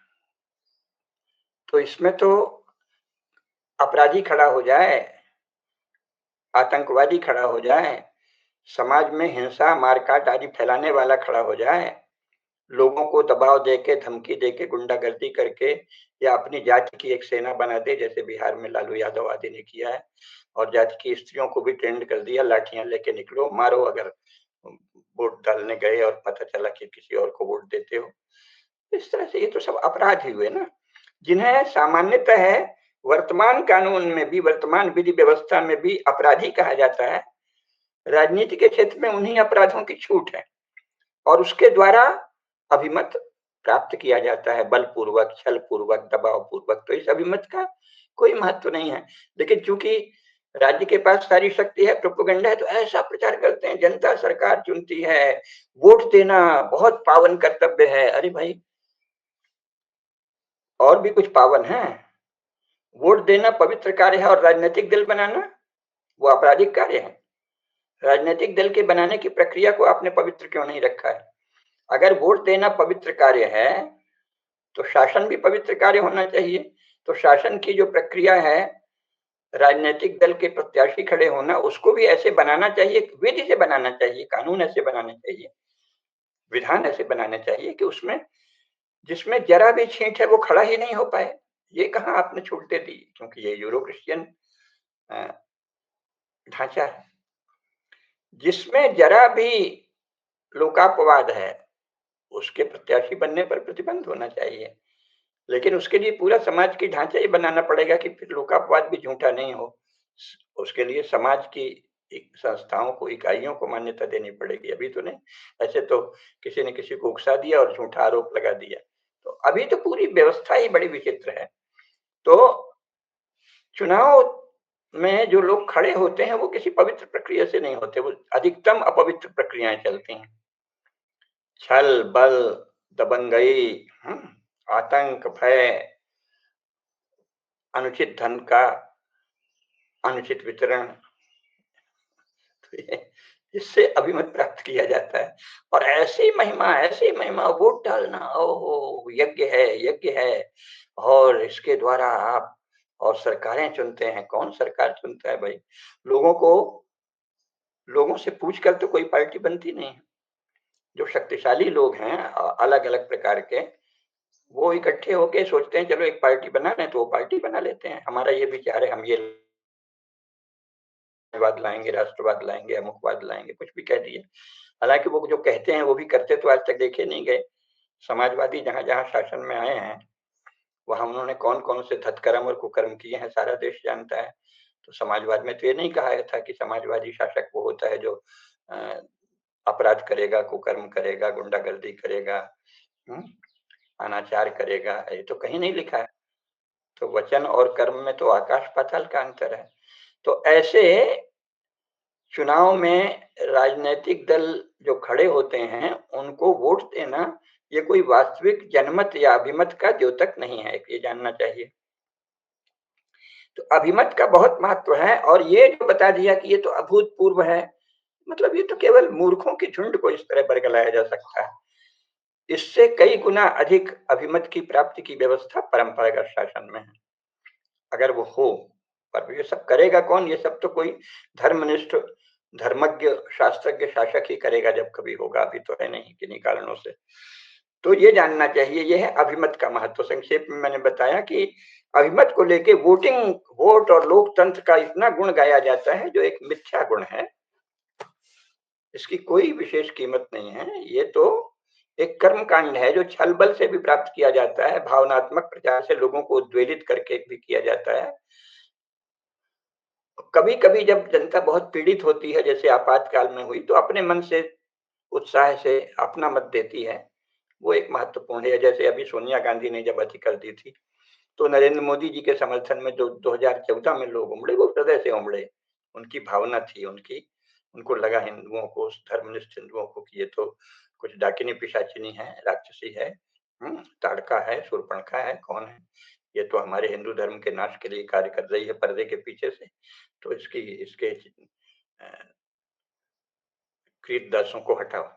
तो इसमें तो अपराधी खड़ा हो जाए, आतंकवादी खड़ा हो जाए, समाज में हिंसा, मारकाट आदि फैलाने वाला खड़ा हो जाए, लोगों को दबाव देके, धमकी देके, गुंडागर्दी करके या अपनी जाति की एक सेना बना दे, जैसे बिहार में लालू यादव आदि ने किया है, और जाति की स्त्रियों को भी ट्रेंड कर दिया, लाठियां लेके निकलो, मारो अगर वोट डालने गए और पता चला कि किसी और को वोट देते हो। इस तरह से ये तो सब अपराध ही हुए ना, जिन्हें सामान्यतः है वर्तमान कानून में भी, वर्तमान विधि व्यवस्था में भी अपराधी कहा जाता है। राजनीति के क्षेत्र में उन्हीं अपराधों की छूट है और उसके द्वारा अभिमत प्राप्त किया जाता है, बलपूर्वक, छलपूर्वक, दबावपूर्वक। तो इस अभिमत का कोई महत्व नहीं है। लेकिन चूंकि राज्य के पास सारी शक्ति है, प्रोपेगेंडा है, तो ऐसा प्रचार करते हैं, जनता सरकार चुनती है, वोट देना बहुत पावन कर्तव्य है। अरे भाई, और भी कुछ पावन है। वोट देना पवित्र कार्य है और राजनीतिक दल बनाना वो आपराधिक कार्य है। राजनीतिक दल के बनाने की प्रक्रिया को आपने पवित्र क्यों नहीं रखा है? अगर वोट देना पवित्र कार्य है तो शासन भी पवित्र कार्य होना चाहिए। तो शासन की जो प्रक्रिया है, राजनीतिक दल के प्रत्याशी खड़े होना, उसको भी ऐसे बनाना चाहिए, विधि से बनाना चाहिए, कानून ऐसे बनाने चाहिए, विधान ऐसे बनाने चाहिए कि उसमें जिसमें जरा भी छींट है वो खड़ा ही नहीं हो पाए। ये कहाँ आपने छूट दे दी? क्योंकि ये यूरो क्रिश्चियन ढांचा है जिसमें जरा भी लोकापवाद है, उसके प्रत्याशी बनने पर प्रतिबंध होना चाहिए। लेकिन उसके लिए पूरा समाज की ढांचा ही बनाना पड़ेगा कि फिर लोकापवाद भी झूठा नहीं हो। उसके लिए समाज की संस्थाओं को, इकाइयों को मान्यता देनी पड़ेगी। अभी तो नहीं, ऐसे तो किसी ने किसी को उकसा दिया और झूठा आरोप लगा दिया। तो अभी तो पूरी व्यवस्था ही बड़ी विचित्र है। तो चुनाव में जो लोग खड़े होते हैं वो किसी पवित्र प्रक्रिया से नहीं होते, वो अधिकतम अपवित्र प्रक्रियाएं चलती हैं। छल, बल, दबंगई, आतंक, भय, अनुचित धन का अनुचित वितरण, तो इससे अभिमत प्राप्त किया जाता है। और ऐसी महिमा, वोट डालना, ओहो, यज्ञ है, यज्ञ है। और इसके द्वारा आप, और सरकारें चुनते हैं। कौन सरकार चुनता है भाई? लोगों को, लोगों से पूछ कर तो कोई पार्टी बनती नहीं है। जो शक्तिशाली लोग हैं अलग अलग प्रकार के, वो इकट्ठे होके सोचते हैं चलो एक पार्टी बनाना है, तो वो पार्टी बना लेते हैं। हमारा ये विचार है, हम ये वाद लाएंगे, राष्ट्रवाद लाएंगे, अमुकवाद लाएंगे, कुछ भी कह दिए। हालांकि वो जो कहते हैं वो भी करते तो आज तक देखे नहीं गए। समाजवादी जहां जहां शासन में आए हैं वहां उन्होंने कौन कौन से धतकर्म और कुकर्म किए हैं सारा देश जानता है। तो समाजवाद में तो ये नहीं कहा था कि समाजवादी शासक वो होता है जो अपराध करेगा, कुकर्म करेगा, गुंडागर्दी करेगा, अनाचार करेगा। ये तो कहीं नहीं लिखा है। तो वचन और कर्म में तो आकाश पाताल का अंतर है। तो ऐसे चुनाव में राजनीतिक दल जो खड़े होते हैं उनको वोट देना ये कोई वास्तविक जनमत या अभिमत का द्योतक नहीं है, ये जानना चाहिए। तो अभिमत का बहुत महत्व है। और ये जो बता दिया कि ये तो अभूतपूर्व है, मतलब ये तो केवल मूर्खों की झुंड को इस तरह बरगलाया जा सकता है। इससे कई गुना अधिक अभिमत की प्राप्ति की व्यवस्था परंपरागत शासन में है, अगर वो हो। पर ये सब करेगा कौन? ये सब तो कोई धर्मनिष्ठ, धर्मज्ञ, शास्त्रज्ञ शासक ही करेगा जब कभी होगा। अभी तो है नहीं किन्हीं कारणों से। तो ये जानना चाहिए, ये है अभिमत का महत्व। संक्षेप में मैंने बताया कि अभिमत को लेके वोटिंग, वोट और लोकतंत्र का इतना गुण गाया जाता है जो एक मिथ्या गुण है। इसकी कोई विशेष कीमत नहीं है। ये तो एक कर्म कांड है जो छल बल से भी प्राप्त किया जाता है, भावनात्मक प्रचार से लोगों को उद्वेलित करके भी किया जाता है। कभी कभी जब जनता बहुत पीड़ित होती है, जैसे आपातकाल में हुई, तो अपने मन से, उत्साह से अपना मत देती है। वो एक महत्वपूर्ण है। जैसे अभी सोनिया गांधी ने जब अति कर दी थी, तो नरेंद्र मोदी जी के समर्थन में जो 2014 में लोग उमड़े, वो हृदय से उमड़े। उनकी भावना थी, उनकी, उनको लगा हिंदुओं को, धर्मनिष्ठ हिंदुओं को, कि ये तो कुछ डाकिनी पिशाचिनी है, राक्षसी है, ताड़का है, शूर्पणखा है, कौन है ये? तो हमारे हिंदू धर्म के नाश के लिए कार्य कर रही है पर्दे के पीछे से। तो इसकी, इसके क्रीत दासों को हटाओ।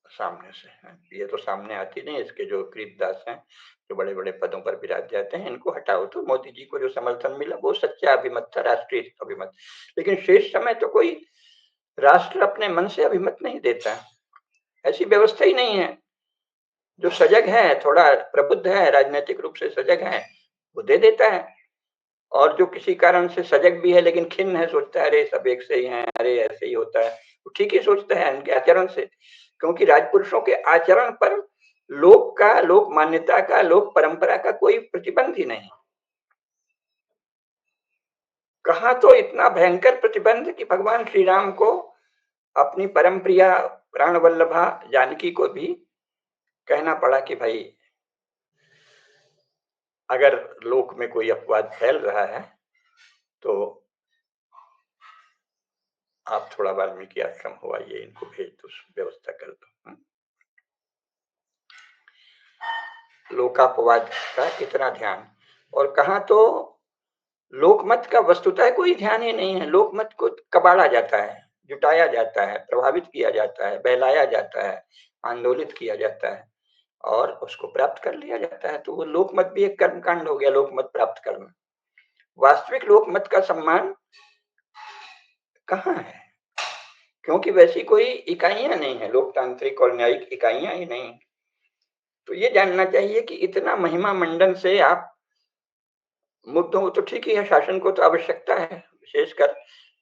सामने से है। ये तो सामने आती नहीं, इसके जो कृपदास हैं, जो बड़े-बड़े पदों पर विराज जाते हैं, इनको हटाओ तो मोदी जी को जो समर्थन मिला वो सच्चा अभिमत था, राष्ट्रीय अभिमत। लेकिन शेष समय तो कोई राष्ट्र अपने मन से अभिमत नहीं देता, ऐसी व्यवस्था ही नहीं है। जो सजग है, थोड़ा प्रबुद्ध है, राजनीतिक रूप से सजग है, वो दे देता है। और जो किसी कारण से सजग भी है लेकिन खिन्न है, सोचता है अरे सब एक से ही हैं, अरे ऐसे ही होता है, वो ठीक ही सोचता है उनके आचरण से। क्योंकि राजपुरुषों के आचरण पर लोक का, लोक मान्यता का, लोक परंपरा का कोई प्रतिबंध ही नहीं। कहा तो इतना भयंकर प्रतिबंध कि भगवान श्री राम को अपनी परम प्रिया प्राण वल्लभा जानकी को भी कहना पड़ा कि भाई अगर लोक में कोई अपवाद फैल रहा है तो आप थोड़ा वाल्मीकि आश्रम हो आइए, इनको भेज दो, व्यवस्था कर दो। लोकापवाद का कितना ध्यान। और कहा तो लोकमत का वस्तुतः कोई ध्यान ही नहीं है। लोकमत को कबाड़ा जाता है, जुटाया जाता है, प्रभावित किया जाता है, बहलाया जाता है, आंदोलित किया जाता है और उसको प्राप्त कर लिया जाता है। तो वो लोकमत भी एक कर्मकांड हो गया, लोकमत प्राप्त करना। वास्तविक लोकमत का सम्मान कहाँ है? क्योंकि वैसी कोई इकाइयां नहीं है, लोकतांत्रिक और न्यायिक इकाइयां ही नहीं। तो ये जानना चाहिए कि इतना महिमा मंडन से आप मुग्ध तो ठीक ही है, शासन को तो आवश्यकता है, विशेषकर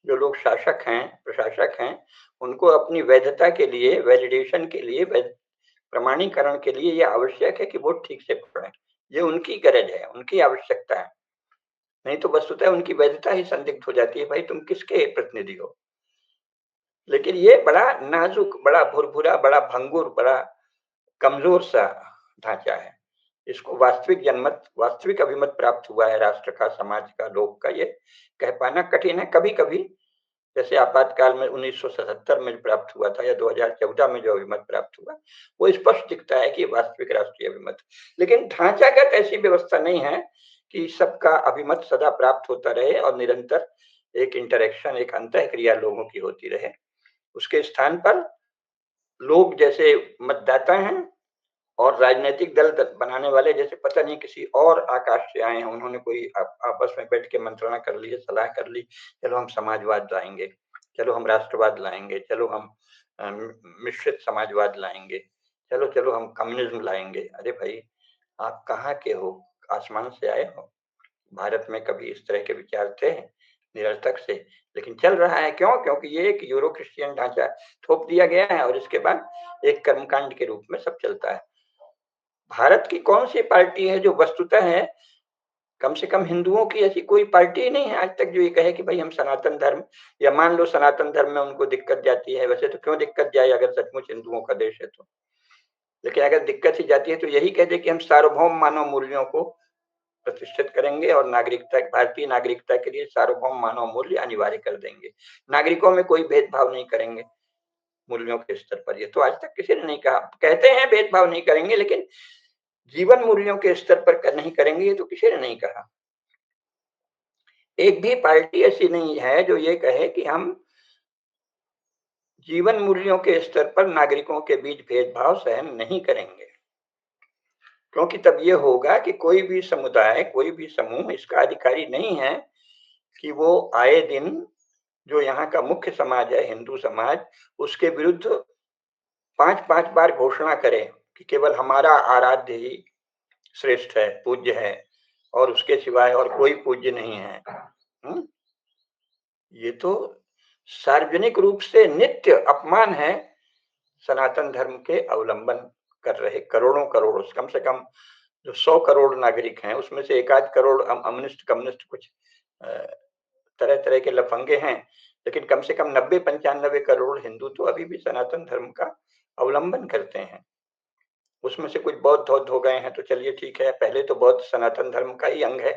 जो लोग शासक हैं, प्रशासक हैं, उनको अपनी वैधता के लिए, वैलिडेशन के लिए, प्रमाणीकरण के लिए ये आवश्यक है कि वोट ठीक से पड़े। ये उनकी गरज है, उनकी आवश्यकता है। नहीं तो वस्तुतः उनकी वैधता ही संदिग्ध हो जाती है, भाई तुम किसके प्रतिनिधि हो। लेकिन ये बड़ा नाजुक, बड़ा भुरभुरा, बड़ा भंगुर, बड़ा कमजोर सा ढांचा है। इसको वास्तविक जनमत, वास्तविक अभिमत प्राप्त हुआ है राष्ट्र का, समाज का, लोक का, ये कह पाना कठिन है। कभी कभी जैसे आपातकाल में 1977 में प्राप्त हुआ था या 2014 में जो अभिमत प्राप्त हुआ, वो स्पष्ट दिखता है कि वास्तविक राष्ट्रीय अभिमत। लेकिन ढांचागत ऐसी व्यवस्था नहीं है कि सबका अभिमत सदा प्राप्त होता रहे और निरंतर एक इंटरेक्शन, एक अंतः क्रिया लोगों की होती रहे। उसके स्थान पर लोग जैसे मतदाता हैं और राजनीतिक दल बनाने वाले जैसे पता नहीं किसी और आकाश से आए हैं। उन्होंने कोई आपस में बैठ के मंत्रणा कर ली है, सलाह कर ली, चलो हम समाजवाद लाएंगे, चलो हम राष्ट्रवाद लाएंगे, चलो हम मिश्रित समाजवाद लाएंगे, चलो चलो हम कम्युनिज्म लाएंगे। अरे भाई आप कहाँ के हो? आसमान से आए हो? भारत में कभी इस तरह के विचार थे? निरर्थक से। लेकिन चल रहा है, क्यों? क्योंकि ये एक यूरो क्रिश्चियन ढांचा थोप दिया गया है और इसके बाद एक कर्मकांड के रूप में सब चलता है। भारत की कौन सी पार्टी है जो वस्तुतः है, कम से कम हिंदुओं की ऐसी कोई पार्टी ही नहीं है आज तक जो ये कहे कि भाई हम सनातन धर्म, या मान लो सनातन धर्म में उनको दिक्कत जाती है, वैसे तो क्यों दिक्कत जाए अगर सचमुच हिंदुओं का देश है तो। लेकिन अगर दिक्कत ही जाती है तो यही कह दे कि हम सार्वभौम मानव मूल्यों को प्रतिष्ठित करेंगे और नागरिकता, भारतीय नागरिकता के लिए सार्वभौम मानव मूल्य अनिवार्य कर देंगे, नागरिकों में कोई भेदभाव नहीं करेंगे मूल्यों के स्तर पर। ये तो आज तक किसी ने नहीं कहा। कहते हैं भेदभाव नहीं करेंगे, लेकिन जीवन मूल्यों के स्तर पर नहीं करेंगे, ये तो किसी ने नहीं कहा। एक भी पार्टी ऐसी नहीं है जो ये कहे कि हम जीवन मूल्यों के स्तर पर नागरिकों के बीच भेदभाव सहन नहीं करेंगे। क्योंकि तब ये होगा कि कोई भी समुदाय, कोई भी समूह इसका अधिकारी नहीं है कि वो आए दिन जो यहाँ का मुख्य समाज है, हिंदू समाज, उसके विरुद्ध 5-5 बार घोषणा करे कि केवल हमारा आराध्य ही श्रेष्ठ है, पूज्य है और उसके सिवाय और कोई पूज्य नहीं है। ये तो सार्वजनिक रूप से नित्य अपमान है सनातन धर्म के अवलंबन कर रहे करोड़ों करोड़, कम से कम जो 100 करोड़ नागरिक हैं उसमें से एक आध करोड़ कम्युनिस्ट, कुछ तरह तरह के लफंगे हैं, लेकिन कम से कम 90-95 करोड़ हिंदू तो अभी भी सनातन धर्म का अवलंबन करते हैं। उसमें से कुछ बौद्ध हो गए हैं तो चलिए ठीक है, पहले तो बौद्ध सनातन धर्म का ही अंग है,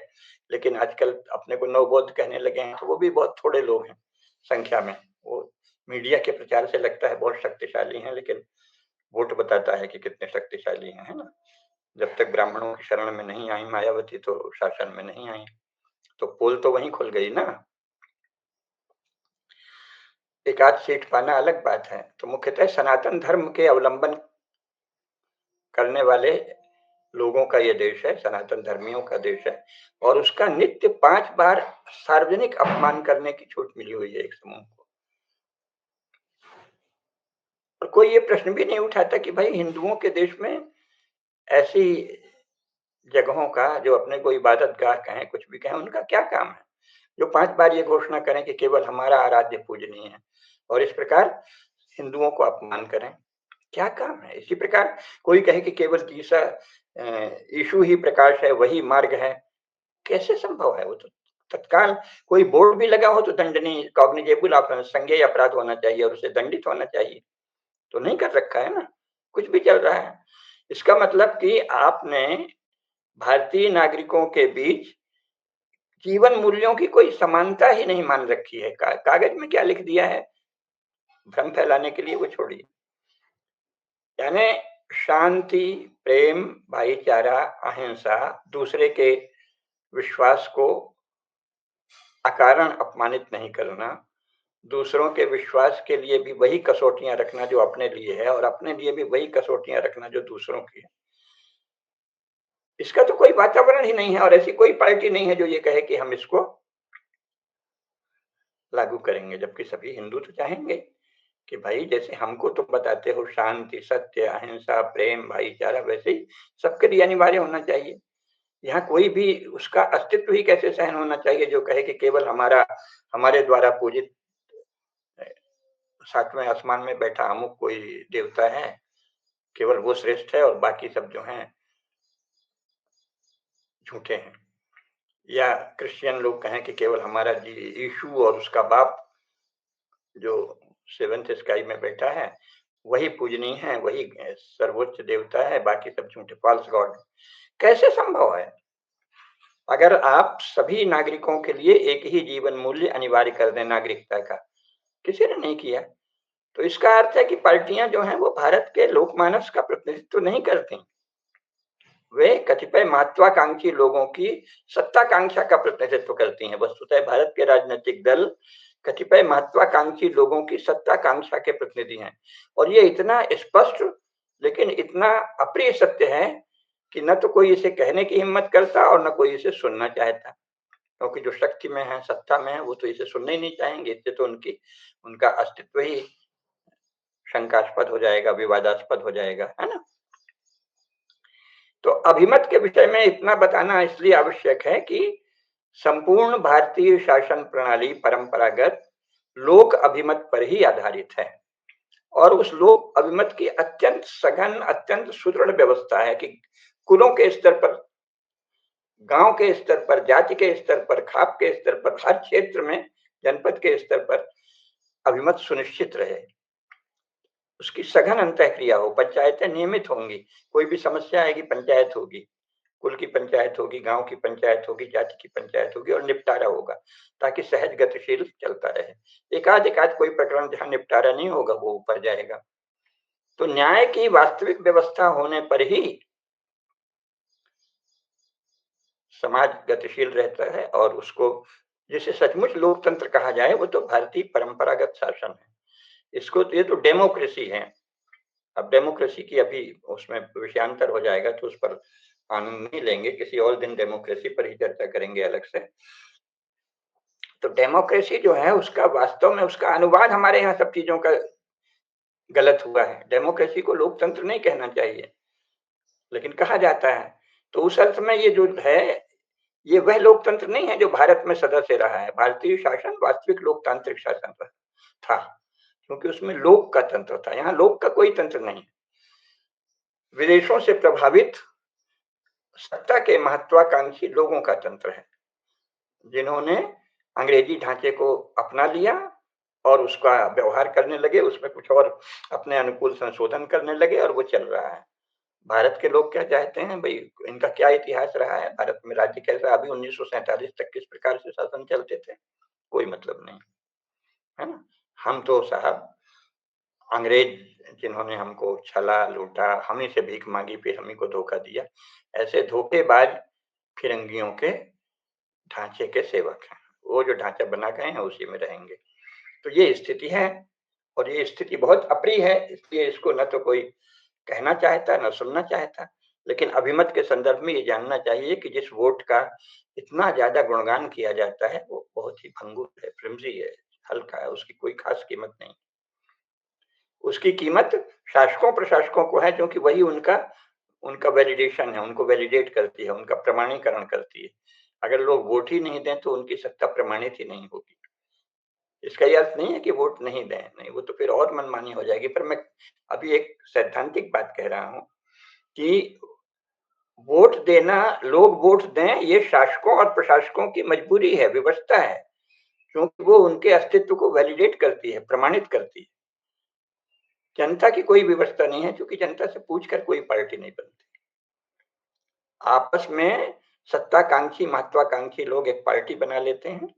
लेकिन आजकल अपने को नवबौद्ध कहने लगे हैं, तो वो भी बहुत थोड़े लोग हैं संख्या में। वो मीडिया के प्रचार से लगता है बहुत शक्तिशाली हैं, लेकिन वोट बताता है कि कितने शक्तिशाली हैं, है ना। जब तक ब्राह्मणों की शरण में नहीं आई मायावती तो शासन में नहीं आई, तो पोल तो वहीं खुल गई ना। एक आध सीट पाना अलग बात है। तो मुख्यतः सनातन धर्म के अवलंबन करने वाले लोगों का ये देश है, सनातन धर्मियों का देश है, और उसका नित्य 5 बार सार्वजनिक अपमान करने की छूट मिली हुई है एक समूह को। और कोई ये प्रश्न भी नहीं उठाता कि भाई हिंदुओं के देश में ऐसी जगहों का, जो अपने को इबादत गाह कहें, कुछ भी कहें, उनका क्या काम है जो 5 बार ये घोषणा करें कि केवल हमारा आराध्य पूजनीय है, और इस प्रकार हिंदुओं को अपमान करें। क्या काम है? इसी प्रकार कोई कहे कि केवल यीशु ही प्रकाश है, वही मार्ग है। कैसे संभव है? वो तो तत्काल कोई बोर्ड भी लगा हो तो दंडनीय, कॉग्निजेबल संज्ञेय अपराध होना चाहिए और उसे दंडित होना चाहिए। तो नहीं कर रखा है ना, कुछ भी चल रहा है। इसका मतलब कि आपने भारतीय नागरिकों के बीच जीवन मूल्यों की कोई समानता ही नहीं मान रखी है। कागज में क्या लिख दिया है, भ्रम फैलाने के लिए, वो छोड़िए। यानी शांति, प्रेम, भाईचारा, अहिंसा, दूसरे के विश्वास को अकारण अपमानित नहीं करना, दूसरों के विश्वास के लिए भी वही कसौटियां रखना जो अपने लिए है, और अपने लिए भी वही कसौटियां रखना जो दूसरों की है। इसका तो कोई वातावरण ही नहीं है, और ऐसी कोई पार्टी नहीं है जो ये कहे कि हम इसको लागू करेंगे, जबकि सभी हिंदू तो चाहेंगे कि भाई जैसे हमको तुम बताते हो शांति, सत्य, अहिंसा, प्रेम, भाईचारा, वैसे ही सबके लिए अनिवार्य होना चाहिए। यहाँ कोई भी उसका अस्तित्व ही कैसे सहन होना चाहिए जो कहे कि केवल हमारे द्वारा पूजित 7वें आसमान में बैठा अमुक कोई देवता है, केवल वो श्रेष्ठ है और बाकी सब जो हैं झूठे हैं। या क्रिश्चियन लोग कहें कि केवल हमारा जी यीशु और उसका बाप जो सेवंथ स्काई में बैठा है वही पूजनीय है, वही सर्वोच्च देवता है, बाकी सब झूठे, फॉल्स गॉड। कैसे संभव है? अगर आप सभी नागरिकों के लिए एक ही जीवन मूल्य अनिवार्य कर दें नागरिकता का, किसी ने नहीं किया, तो इसका अर्थ है कि पार्टियां जो हैं वो भारत के लोकमानस का प्रतिनिधित्व नहीं करती। वे कतिपय महत्वाकांक्षी लोगों की सत्ताकांक्षा का प्रतिनिधित्व करती हैं। वस्तुतः भारत के राजनीतिक दल कतिपय महत्वाकांक्षी लोगों की सत्ताकांक्षा के प्रतिनिधि हैं, और ये इतना स्पष्ट लेकिन इतना अप्रिय सत्य है कि न तो कोई इसे कहने की हिम्मत करता और न कोई इसे सुनना चाहता, क्योंकि जो शक्ति में है, सत्ता में है, वो तो इसे सुनना ही नहीं चाहेंगे। इससे तो उनका अस्तित्व ही शंकास्पद हो जाएगा, विवादास्पद हो जाएगा, है ना। तो अभिमत के विषय में इतना बताना इसलिए आवश्यक है कि संपूर्ण भारतीय शासन प्रणाली परंपरागत लोक अभिमत पर ही आधारित है, और उस लोक अभिमत की अत्यंत सघन, अत्यंत सुदृढ़ व्यवस्था है कि कुलों के स्तर पर, गांव के स्तर पर, जाति के स्तर पर, खाप के स्तर पर, हर क्षेत्र में, जनपद के स्तर पर अभिमत सुनिश्चित रहे, उसकी सघन अंतःक्रिया हो, पंचायतें नियमित होंगी, कोई भी समस्या आएगी पंचायत होगी, कुल की पंचायत होगी, गांव की पंचायत होगी, जाति की पंचायत होगी, और निपटारा होगा, ताकि सहज गतिशील चलता रहे। एकाध कोई प्रकरण जहां निपटारा नहीं होगा वो ऊपर जाएगा। तो न्याय की वास्तविक व्यवस्था होने पर ही समाज गतिशील रहता है, और उसको जिसे सचमुच लोकतंत्र कहा जाए वो तो भारतीय परंपरागत शासन है। इसको ये तो डेमोक्रेसी है। अब डेमोक्रेसी की अभी उसमें विषयांतर हो जाएगा, तो उस पर आनंद नहीं लेंगे, किसी और दिन डेमोक्रेसी पर ही चर्चा करेंगे अलग से। तो डेमोक्रेसी जो है उसका वास्तव में उसका अनुवाद हमारे यहाँ सब चीजों का गलत हुआ है। डेमोक्रेसी को लोकतंत्र नहीं कहना चाहिए, लेकिन कहा जाता है। तो उस अर्थ में ये जो है, ये वह लोकतंत्र नहीं है जो भारत में सदा से रहा है। भारतीय शासन वास्तविक लोकतांत्रिक शासन था, क्योंकि उसमें लोक का तंत्र था, यहाँ लोक का कोई तंत्र नहीं। विदेशों से प्रभावित सत्ता के महत्वाकांक्षी लोगों का तंत्र है, जिन्होंने अंग्रेजी ढांचे को अपना लिया और उसका व्यवहार करने लगे, उसमें कुछ और अपने अनुकूल संशोधन करने लगे, और वो चल रहा है। भारत के लोग क्या चाहते हैं भाई, इनका क्या इतिहास रहा है, भारत में राज्य कैसा, अभी 1947 तक किस प्रकार से शासन चलते थे, कोई मतलब नहीं, है ना। हम तो साहब अंग्रेज जिन्होंने हमको छला लूटा, हम ही से भीख मांगी, फिर हम ही को धोखा दिया, ऐसे धोखेबाज फिरंगियों के ढांचे के सेवक हैं। वो जो ढांचा बना गए हैं उसी में रहेंगे। तो ये स्थिति है और ये स्थिति बहुत अप्रिय है, इसलिए इसको न तो कोई कहना चाहता, न सुनना चाहता। लेकिन अभिमत के संदर्भ में ये जानना चाहिए कि जिस वोट का इतना ज़्यादा गुणगान किया जाता है, वो बहुत ही भंगुर है, फ्लिमज़ी है, हल्का है, उसकी कोई ख़ास कीमत नहीं। उसकी कीमत शासकों-प्रशासकों को है क्योंकि वही उनका उनका वैलिडेशन है, उनको वैलिडेट करती है, उनका प्रमाणीकरण करती है। अगर लोग वोट ही नहीं दें तो उनकी सत्ता प्रमाणित ही नहीं होगी। इसका ये अर्थ नहीं है कि वोट नहीं दें, नहीं वो तो फिर और मनमानी हो जाएगी। पर मैं अभी एक सैद्धांतिक बात कह रहा हूँ कि वोट देना, लोग वोट दें, ये शासकों और प्रशासकों की मजबूरी है, व्यवस्था है, क्योंकि वो उनके अस्तित्व को वैलिडेट करती है, प्रमाणित करती है। जनता की कोई व्यवस्था नहीं है क्योंकि जनता से पूछकर कोई पार्टी नहीं बनती। आपस में सत्ताकांक्षी, महत्वाकांक्षी लोग एक पार्टी बना लेते हैं।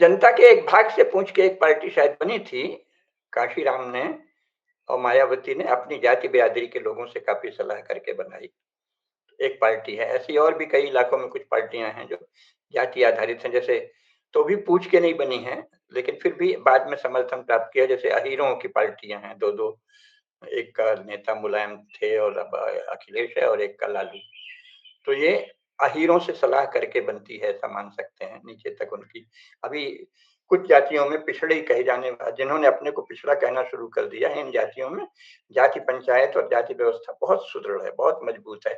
जनता के एक भाग से पूछ के एक पार्टी शायद बनी थी, काशीराम ने और मायावती ने अपनी जाति बिरादरी के लोगों से काफी सलाह करके बनाई, एक पार्टी है। ऐसी और भी कई इलाकों में कुछ पार्टियां हैं जो जाति आधारित हैं, जैसे तो भी पूछ के नहीं बनी है, लेकिन फिर भी बाद में समर्थन प्राप्त किया। जैसे अहीरों की पार्टियां हैं, दो दो, एक का नेता मुलायम थे और अब अखिलेश है, और एक का लालू। तो ये अहीरों से सलाह करके बनती है, ऐसा मान सकते हैं, नीचे तक उनकी। अभी कुछ जातियों में पिछड़े कहे जाने, जिन्होंने अपने को पिछड़ा कहना शुरू कर दिया है, इन जातियों में जाति पंचायत और जाति व्यवस्था बहुत सुदृढ़ है, बहुत मजबूत है।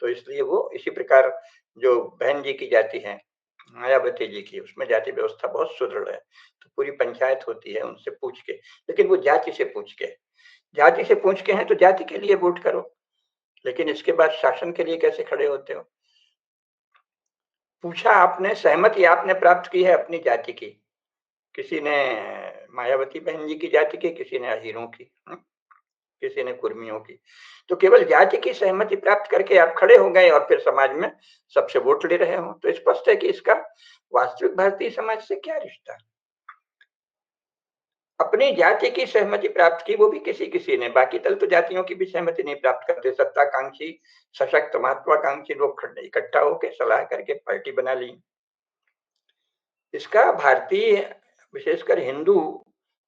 तो इसलिए वो इसी प्रकार जो बहन जी की जाति है, मायावती जी की, उसमें जाति व्यवस्था बहुत सुदृढ़ है। तो पूरी पंचायत होती है उनसे पूछ के, लेकिन वो जाति से पूछ के, जाति से पूछ के हैं तो जाति के लिए वोट करो, लेकिन इसके बाद शासन के लिए कैसे खड़े होते हो? पूछा आपने, सहमति आपने प्राप्त की है अपनी जाति की, किसी ने मायावती बहन जी की जाति की, किसी ने अहीरों की, किसी ने कुर्मियों की। तो केवल जाति की सहमति प्राप्त करके आप खड़े हो गए और फिर समाज में सबसे वोट ले रहे हो, तो स्पष्ट है कि इसका वास्तविक भारतीय समाज से क्या रिश्ता। अपनी जाति की सहमति प्राप्त की, वो भी किसी किसी ने, बाकी दल तो जातियों की भी सहमति नहीं प्राप्त करते। सत्ताकांक्षी, सशक्त, महत्वाकांक्षी लोग इकट्ठा होकर सलाह करके पार्टी बना ली। इसका भारतीय, विशेषकर हिंदू,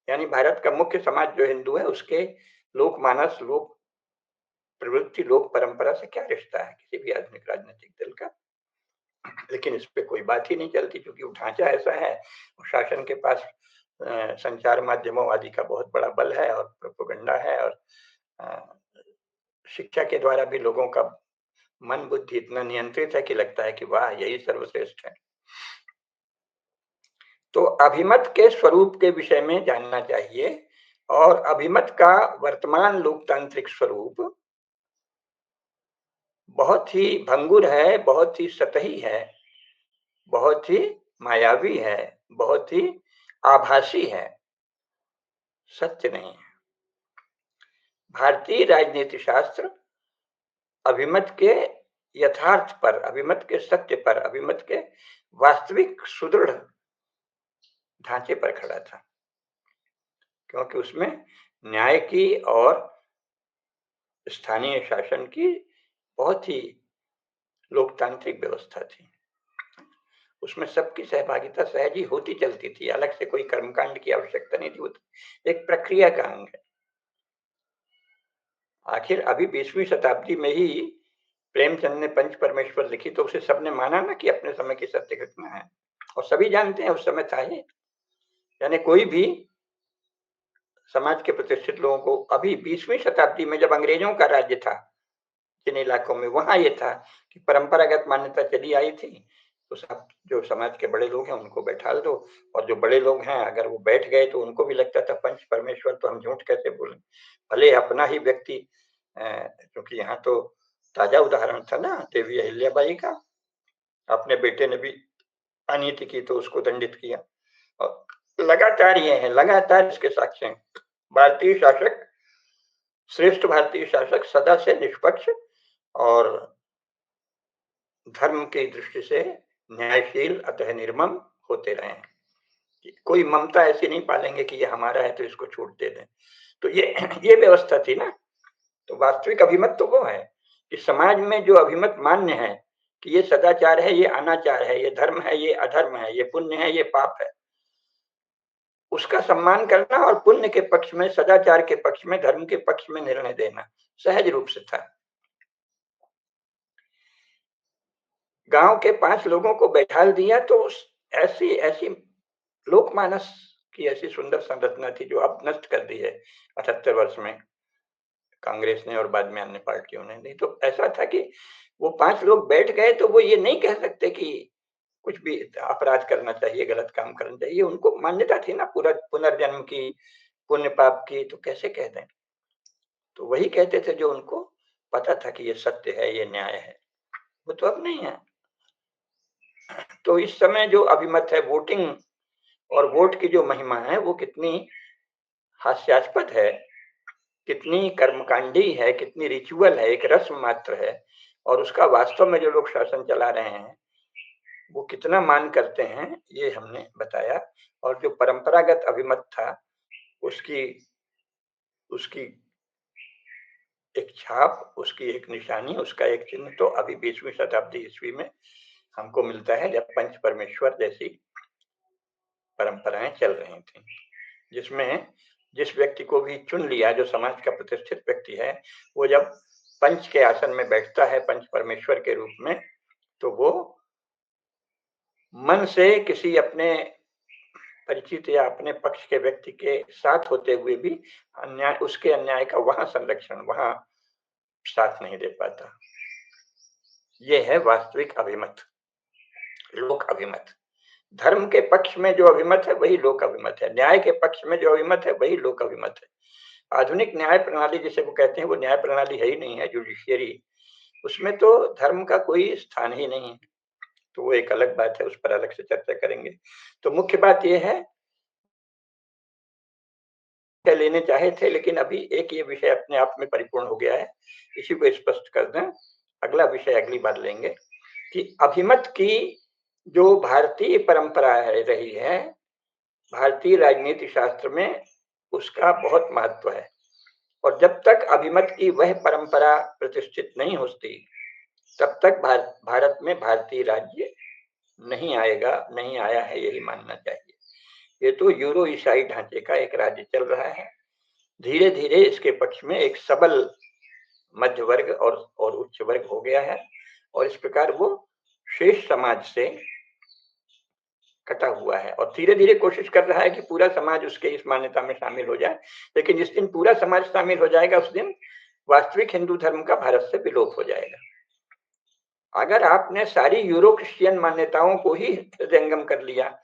यानी भारत का मुख्य समाज जो हिंदू है, उसके लोकमानस, लोक प्रवृत्ति, लोक परंपरा से क्या रिश्ता है किसी भी आधुनिक राजनीतिक दल का। लेकिन इस पे कोई बात ही नहीं चलती क्योंकि वो ढांचा ऐसा है, शासन के पास संचार माध्यमों आदि का बहुत बड़ा बल है और प्रोपेगेंडा है, और शिक्षा के द्वारा भी लोगों का मन बुद्धि इतना नियंत्रित है कि लगता है कि वाह, यही सर्वश्रेष्ठ है। तो अभिमत के स्वरूप के विषय में जानना चाहिए, और अभिमत का वर्तमान लोकतांत्रिक स्वरूप बहुत ही भंगुर है, बहुत ही सतही है, बहुत ही मायावी है, बहुत ही आभासी है, सत्य नहीं है। भारतीय राजनीति शास्त्र अभिमत के यथार्थ पर, अभिमत के सत्य पर, अभिमत के वास्तविक सुदृढ़ ढांचे पर खड़ा था, क्योंकि उसमें न्याय की और स्थानीय शासन की बहुत ही लोकतांत्रिक व्यवस्था थी। उसमें सबकी सहभागिता सहज ही होती चलती थी, अलग से कोई कर्मकांड की आवश्यकता नहीं थी, वो एक प्रक्रिया का अंग है। आखिर अभी 20वीं शताब्दी में ही प्रेमचंद ने पंच परमेश्वर लिखी, तो उसे सबने माना ना कि अपने समय की सत्य घटना है, और सभी जानते हैं उस समय था ही। यानी कोई भी समाज के प्रतिष्ठित लोगों को अभी 20वीं शताब्दी में जब अंग्रेजों का राज्य था जिन इलाकों में, वहां ये था कि परंपरागत मान्यता चली आई थी, तो सब जो समाज के बड़े लोग हैं उनको बैठा दो, और जो बड़े लोग हैं अगर वो बैठ गए तो उनको भी लगता था पंच परमेश्वर, तो हम झूठ कैसे बोलें, भले अपना ही व्यक्ति। क्योंकि यहाँ तो ताजा उदाहरण था ना देवी अहिल्याबाई का, अपने बेटे ने भी अनीति की तो उसको दंडित किया, और लगातार ये है, लगातार इसके साक्ष्य हैं। भारतीय शासक, श्रेष्ठ भारतीय शासक सदा से निष्पक्ष और धर्म की दृष्टि से न्यायशील, अतः निर्मम होते रहे हैं। कोई ममता ऐसी नहीं पालेंगे कि ये हमारा है तो इसको छूट दे दें। तो ये व्यवस्था थी ना। तो वास्तविक अभिमत तो वो है कि समाज में जो अभिमत मान्य है, कि ये सदाचार है, ये अनाचार है, ये धर्म है, ये अधर्म है, ये पुण्य है, ये पाप है। उसका सम्मान करना और पुण्य के पक्ष में, सदाचार के पक्ष में, धर्म के पक्ष में निर्णय देना सहज रूप से था। गांव के 5 लोगों को बैठा दिया तो ऐसी ऐसी लोकमानस की ऐसी सुंदर संरचना थी जो अब नष्ट कर दी है 78 वर्ष में कांग्रेस ने और बाद में अन्य पार्टियों ने। नहीं तो ऐसा था कि वो 5 लोग बैठ गए तो वो ये नहीं कह सकते कि कुछ भी अपराध करना चाहिए, गलत काम करना चाहिए। उनको मान्यता थी ना पूरा पुनर्जन्म की, पुण्य पाप की, तो कैसे कह दें। तो वही कहते थे जो उनको पता था कि ये सत्य है, ये न्याय है। वो तो अब नहीं है। तो इस समय जो अभिमत है वोटिंग और वोट की जो महिमा है वो कितनी हास्यास्पद है, कितनी कर्मकांडी है, कितनी रिचुअल है, एक रस्म मात्र है। और उसका वास्तव में जो लोग शासन चला रहे हैं वो कितना मान करते हैं ये हमने बताया। और जो परंपरागत अभिमत था उसकी उसकी एक छाप, उसकी एक निशानी, उसका एक चिन्ह तो अभी 20वीं शताब्दी ईस्वी में हमको मिलता है, जब पंच परमेश्वर जैसी परंपराएं चल रही थी, जिसमें जिस व्यक्ति को भी चुन लिया जो समाज का प्रतिष्ठित व्यक्ति है, वो जब पंच के आसन में बैठता है पंच परमेश्वर के रूप में, तो वो मन से किसी अपने परिचित या अपने पक्ष के व्यक्ति के साथ होते हुए भी अन्याय, उसके अन्याय का वहां संरक्षण, वहां साथ नहीं दे पाता। ये है वास्तविक अभिमत, लोक अभिमत। धर्म के पक्ष में जो अभिमत है वही लोक अभिमत है, न्याय के पक्ष में जो अभिमत है वही लोक अभिमत है। आधुनिक न्याय प्रणाली जिसे वो कहते हैं वो न्याय प्रणाली है ही नहीं है, जुडिशियरी, उसमें तो धर्म का कोई स्थान ही नहीं है। तो वो एक अलग बात है, उस पर अलग से चर्चा करेंगे। तो मुख्य बात यह है लेने चाहे थे, लेकिन अभी एक ये विषय अपने आप में परिपूर्ण हो गया है, इसी को स्पष्ट कर दें। अगला विषय अगली बार लेंगे कि अभिमत की जो भारतीय परंपरा है रही है, भारतीय राजनीति शास्त्र में उसका बहुत महत्व है। और जब तक अभिमत की वह परंपरा प्रतिष्ठित नहीं होती तब तक भारत में भारतीय राज्य नहीं आएगा, नहीं आया है, यही मानना चाहिए। ये तो यूरो ईसाई ढांचे का एक राज्य चल रहा है। धीरे धीरे इसके पक्ष में एक सबल मध्य वर्ग और उच्च वर्ग हो गया है, और इस प्रकार वो शेष समाज से कटा हुआ है और धीरे धीरे कोशिश कर रहा है कि पूरा समाज उसके इस मान्यता में शामिल हो जाए। लेकिन जिस दिन पूरा समाज शामिल हो जाएगा उस दिन वास्तविक हिंदू धर्म का भारत से विलोप हो जाएगा। अगर आपने सारी यूरो क्रिश्चियन मान्यताओं को ही हृदयंगम कर लिया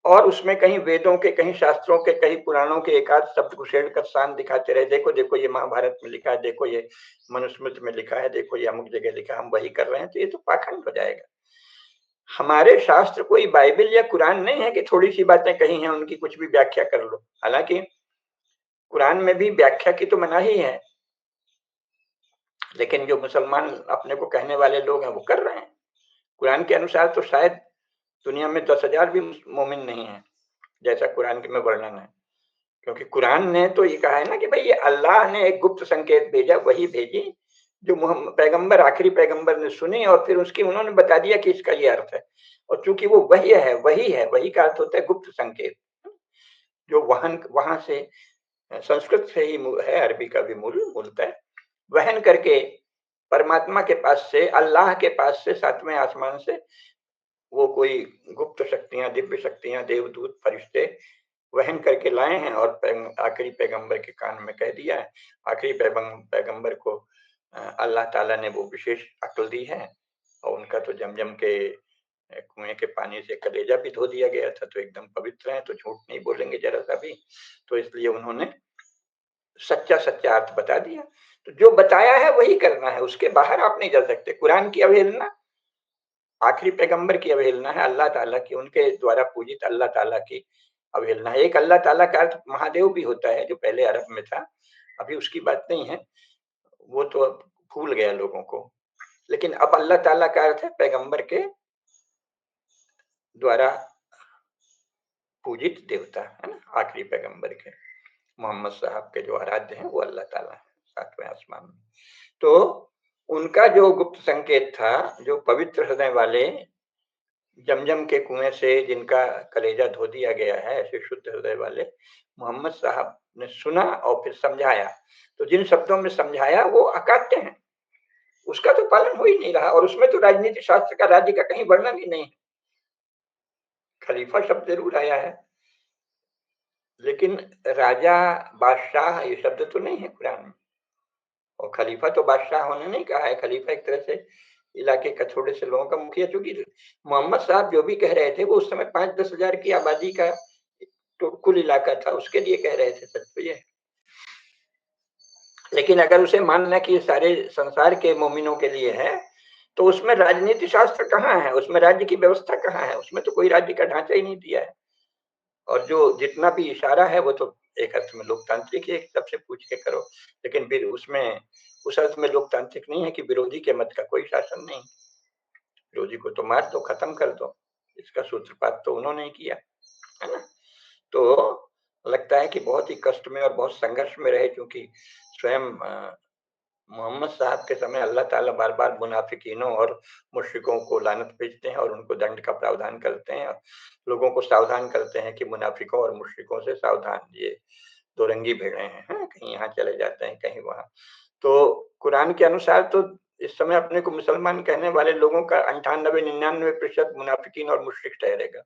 और उसमें कहीं वेदों के, कहीं शास्त्रों के, कहीं पुराणों के एकाध शब्द घुसेड़ कर शान दिखाते रहे, देखो देखो ये महाभारत में लिखा है, देखो ये मनुस्मृति में लिखा है, देखो ये अमुक जगह लिखा है, हम वही कर रहे हैं, तो ये तो पाखंड हो जाएगा। हमारे शास्त्र कोई बाइबल या कुरान नहीं है कि थोड़ी सी बातें कही हैं उनकी कुछ भी व्याख्या कर लो। हालांकि कुरान में भी व्याख्या की तो मनाही है, लेकिन जो मुसलमान अपने को कहने वाले लोग हैं वो कर रहे हैं। कुरान के अनुसार तो शायद दुनिया में 10,000 भी मोमिन नहीं है, जैसा कुरान के में वर्णन है। क्योंकि कुरान ने तो ये कहा है ना कि भाई ये अल्लाह ने एक गुप्त संकेत भेजा, वही भेजी जो पैगंबर, आखिरी पैगंबर ने सुनी और फिर उसकी उन्होंने बता दिया कि इसका ये अर्थ है। और चूंकि वो वही है, वही का अर्थ होता है गुप्त संकेत, जो वहां से संस्कृत से ही है, अरबी का भी मूलतः वहन करके परमात्मा के पास से, अल्लाह के पास से, सातवें आसमान से वो कोई गुप्त शक्तियां, दिव्य शक्तियां, देवदूत, फरिश्ते वहन करके लाए हैं और आखिरी पैगंबर के कान में कह दिया है। आखिरी पैगंबर को अल्लाह ताला ने वो विशेष अक्ल दी है और उनका तो जमजम के कुएं के पानी से कलेजा भी धो दिया गया था, तो एकदम पवित्र है, तो झूठ नहीं बोलेंगे जरा सा भी। तो इसलिए उन्होंने सच्चा सच्चा अर्थ बता दिया। तो जो बताया है वही करना है, उसके बाहर आप नहीं जा सकते। कुरान की अवहेलना आखिरी पैगंबर की अवहेलना है, अल्लाह ताला की, उनके द्वारा पूजित अल्लाह ताला की अवहेलना है। एक अल्लाह ताला का अर्थ महादेव भी होता है जो पहले अरब में था, अभी उसकी बात नहीं है, वो तो अब भूल गया लोगों को। लेकिन अब अल्लाह ताला का अर्थ है पैगंबर के द्वारा पूजित देवता, है ना, आखिरी पैगंबर के मोहम्मद साहब के जो आराध्य हैं वो अल्लाह ताला है सातवें आसमान में। तो उनका जो गुप्त संकेत था, जो पवित्र हृदय वाले जमजम के कुएं से जिनका कलेजा धो दिया गया है, ऐसे शुद्ध हृदय वाले मोहम्मद साहब ने सुना और फिर समझाया। तो जिन शब्दों में समझाया वो अकाट्य हैं, उसका तो पालन हो ही नहीं रहा। और उसमें तो राजनीति शास्त्र का राज्य का कहीं वर्णन ही नहीं। खलीफा शब्द जरूर आया है, लेकिन राजा, बादशाह ये शब्द तो नहीं है कुरान में। और खलीफा तो बादशाह होने नहीं कहा है, खलीफा एक तरह से इलाके का, थोड़े से लोगों का मुखिया। चूंकि मोहम्मद साहब जो भी कह रहे थे वो उस समय 5-10 हजार की आबादी का तो कुल इलाका था, उसके लिए कह रहे थे, सच तो ये। लेकिन अगर उसे मानना कि सारे संसार के मोमिनों के लिए है, तो उसमें राजनीति शास्त्र कहाँ है, उसमें राज्य की व्यवस्था कहाँ है? उसमें तो कोई राज्य का ढांचा ही नहीं दिया है। और जो जितना भी इशारा है वो तो एक अर्थ में लोकतांत्रिक है, सबसे पूछ के करो। लेकिन फिर उसमें उस अर्थ में लोकतांत्रिक नहीं है कि विरोधी के मत का कोई शासन नहीं, विरोधी को तो मार दो, खत्म कर दो। इसका सूत्रपात तो उन्होंने ही किया, है ना। तो लगता है कि बहुत ही कष्ट में और बहुत संघर्ष में रहे, क्योंकि स्वयं मोहम्मद साहब के समय अल्लाह ताला बार बार मुनाफिकीनों और मुश्रिकों को लानत भेजते हैं और उनको दंड का प्रावधान करते हैं, लोगों को सावधान करते हैं कि मुनाफिकों और मुश्रिकों से सावधान, ये दो रंगी भेड़े हैं, कहीं यहाँ चले जाते हैं, कहीं वहां। तो कुरान के अनुसार तो इस समय अपने को मुसलमान कहने वाले लोगों का 98-99% मुनाफिकीन और मुश्रिक ठहरेगा।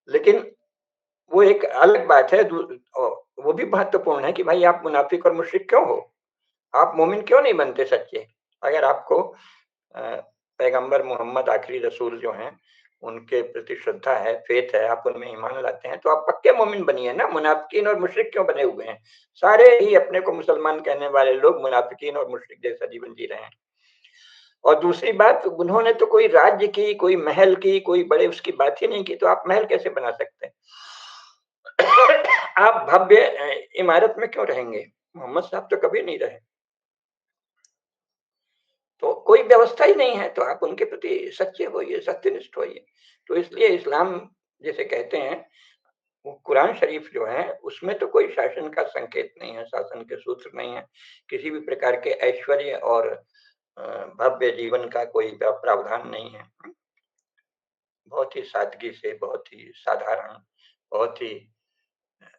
लेकिन वो एक अलग बात है, वो भी महत्वपूर्ण है कि भाई आप मुनाफिक और मुश्रिक क्यों हो? आप मोमिन क्यों नहीं बनते सच्चे? अगर आपको पैगंबर मोहम्मद आखिरी रसूल जो हैं उनके प्रति श्रद्धा है, फेथ है, आप उनमें ईमान लाते हैं, तो आप पक्के मोमिन बनिए ना। मुनाफिकीन और मुशरिक क्यों बने हुए हैं? सारे ही अपने को मुसलमान कहने वाले लोग मुनाफिकीन और मुशरिक जैसा जीवन जी रहे हैं। और दूसरी बात, उन्होंने तो कोई राज्य की, कोई महल की, कोई बड़े उसकी बात ही नहीं की, तो आप महल कैसे बना सकते हैं? आप भव्य इमारत में क्यों रहेंगे? मोहम्मद साहब तो कभी नहीं रहे। तो कोई व्यवस्था ही नहीं है, तो आप उनके प्रति सच्चे होइए, सत्यनिष्ठ होइए। तो इसलिए इस्लाम जिसे कहते हैं, वो कुरान शरीफ जो है उसमें तो कोई शासन का संकेत नहीं है, शासन के सूत्र नहीं है, किसी भी प्रकार के ऐश्वर्य और भव्य जीवन का कोई प्रावधान नहीं है। बहुत ही सादगी से, बहुत ही साधारण, बहुत ही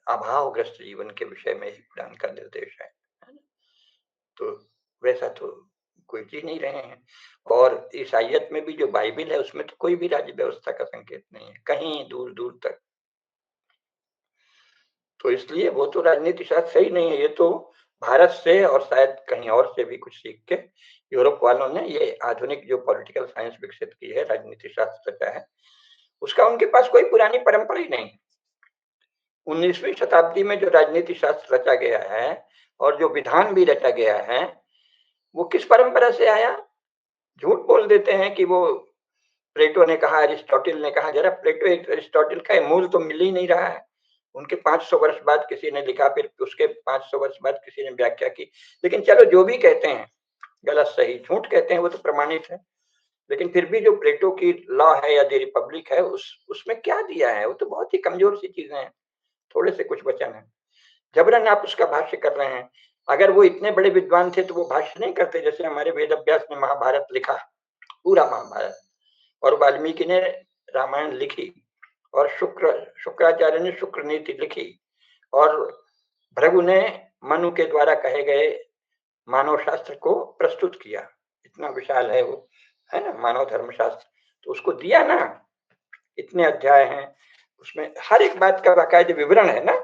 अभावग्रस्त जीवन के विषय में ही कुरान का निर्देश है ना? तो वैसा तो कोई जी नहीं रहे हैं। और ईसाइयत में भी जो बाइबिल है उसमें तो कोई भी राज्य व्यवस्था का संकेत नहीं है, कहीं दूर दूर तक। तो इसलिए वो तो राजनीति शायद सही नहीं है। ये तो भारत से और शायद कहीं और से भी कुछ सीख के यूरोप वालों ने ये आधुनिक जो पॉलिटिकल साइंस विकसित की है, राजनीति शास्त्र रचा है, उसका उनके पास कोई पुरानी परंपरा ही नहीं। 19वीं शताब्दी में जो राजनीति शास्त्र रचा गया है और जो विधान भी रचा गया है, वो किस परंपरा से आया? झूठ बोल देते हैं कि वो प्लेटो ने कहा, अरिस्टोटल ने कहा। जरा प्लेटो अरिस्टोटल का मूल तो मिल ही नहीं रहा है। उनके 500 वर्ष बाद किसी ने लिखा, फिर उसके 500 वर्ष बाद किसी ने व्याख्या की। लेकिन चलो जो भी कहते हैं, गलत सही झूठ कहते हैं, वो तो प्रमाणित है। लेकिन फिर भी जो प्लेटो की लॉ है या द रिपब्लिक है, उसमें क्या दिया है? वो तो बहुत ही कमजोर सी चीजें हैं, थोड़े से कुछ वचन है। जबरन आप उसका भाष्य कर रहे हैं। अगर वो इतने बड़े विद्वान थे तो वो भाष्य नहीं करते? जैसे हमारे वेद अभ्यास ने महाभारत लिखा, पूरा महाभारत, और वाल्मीकि ने रामायण लिखी, और शुक्राचार्य ने शुक्र नीति लिखी, और भृगु ने मनु के द्वारा कहे गए मानव शास्त्र को प्रस्तुत किया। इतना विशाल है वो, है ना, मानव धर्म शास्त्र। तो उसको दिया ना, इतने अध्याय हैं, उसमें हर एक बात का बाकायदे विवरण है ना।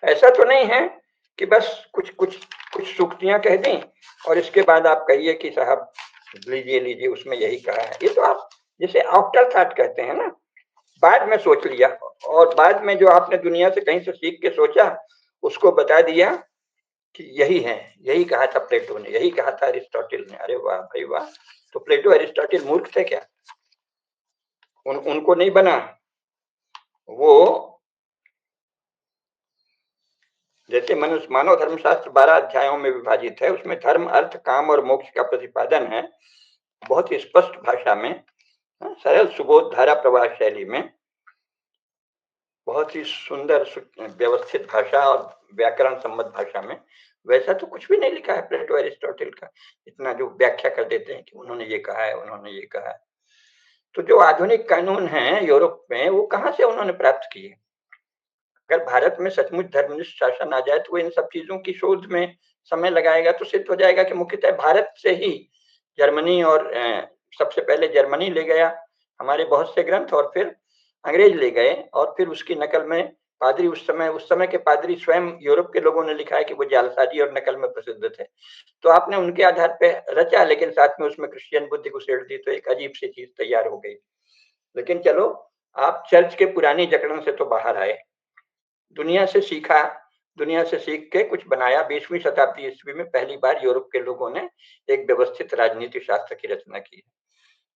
ऐसा तो नहीं है कि बस कुछ कुछ कुछ सूक्तियां कह दी और इसके बाद आप कहिए कि साहब लीजिए लीजिए उसमें यही कहा है। ये तो आप जिसे आफ्टर थॉट कहते हैं ना, बाद में सोच लिया, और बाद में जो आपने दुनिया से कहीं से सीख के सोचा उसको बता दिया कि यही है, यही कहा था प्लेटो ने, यही कहा था अरिस्टोटल ने। अरे वाह भाई वाह! तो प्लेटो अरिस्टोटल मूर्ख थे क्या? उनको नहीं बना वो। जैसे मनुष्य मानव धर्मशास्त्र 12 अध्यायों में विभाजित है, उसमें धर्म, अर्थ, काम और मोक्ष का प्रतिपादन है, बहुत ही स्पष्ट भाषा में, सरल सुबोध धारा प्रवाह शैली में, बहुत ही सुंदर व्यवस्थित भाषा और व्याकरण सम्मत भाषा में वैसा तो कुछ भी नहीं लिखा है प्लेटो एरिस्टोटल का, इतना जो व्याख्या कर देते हैं कि उन्होंने ये कहा है, उन्होंने ये कहा है। तो जो आधुनिक कानून हैं यूरोप में, वो कहाँ से उन्होंने प्राप्त किए? अगर भारत में सचमुच धर्मनिष्ठ शासन आ जाए तो वो इन सब चीजों की शोध में समय लगाएगा, तो सिद्ध हो जाएगा कि मुख्यतः भारत से ही जर्मनी और सबसे पहले जर्मनी ले गया हमारे बहुत से ग्रंथ, और फिर अंग्रेज ले गए, और फिर उसकी नकल में पादरी उस समय के पादरी स्वयं यूरोप के लोगों ने लिखा है कि वो जालसाजी और नकल में प्रसिद्ध थे। तो आपने उनके आधार पे रचा, लेकिन साथ में उसमें क्रिश्चियन बुद्धि घुसेड़ दी, तो एक अजीब सी चीज तैयार हो गई। लेकिन चलो, आप चर्च के पुरानी जकड़न से तो बाहर आए, दुनिया से सीखा, दुनिया से सीख के कुछ बनाया। 20वीं शताब्दी ईस्वी में पहली बार यूरोप के लोगों ने एक व्यवस्थित राजनीति शास्त्र की रचना की,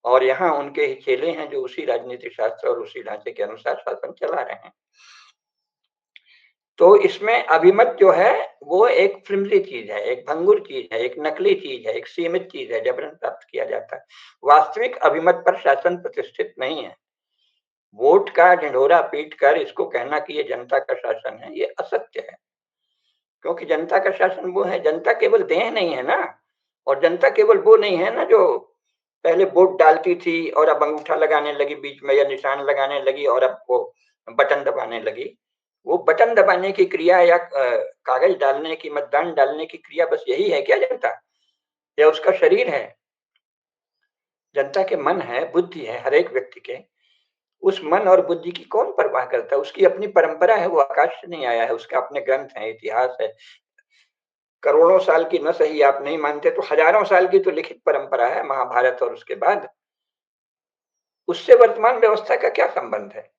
और यहाँ उनके ही चेले हैं जो उसी राजनीति शास्त्र और उसी ढांचे के अनुसार शासन चला रहे हैं। तो इसमें अभिमत जो है वो एक फ्लिमजी चीज है, एक भंगुर चीज है, एक नकली चीज है, एक सीमित चीज है, जबरन प्राप्त किया जाता है। वास्तविक अभिमत पर शासन प्रतिष्ठित नहीं है। वोट का ढिंढोरा पीट कर इसको कहना कि ये जनता का शासन है, ये असत्य है। क्योंकि जनता का शासन वो है, जनता केवल देह नहीं है ना, और जनता केवल वो नहीं है ना जो पहले वोट डालती थी और अब अंगूठा लगाने लगी बीच में, या निशान लगाने लगी और अब वो बटन दबाने लगी। वो बटन दबाने की क्रिया या कागज डालने की, मतदान डालने की क्रिया, बस यही है क्या जनता, या उसका शरीर है? जनता के मन है, बुद्धि है हर एक व्यक्ति के। उस मन और बुद्धि की कौन परवाह करता है? उसकी अपनी परंपरा है, वो आकाश से नहीं आया है, उसका अपने ग्रंथ है, इतिहास है। करोड़ों साल की न सही, आप नहीं मानते तो हजारों साल की तो लिखित परंपरा है, महाभारत और उसके बाद। उससे वर्तमान व्यवस्था का क्या संबंध है?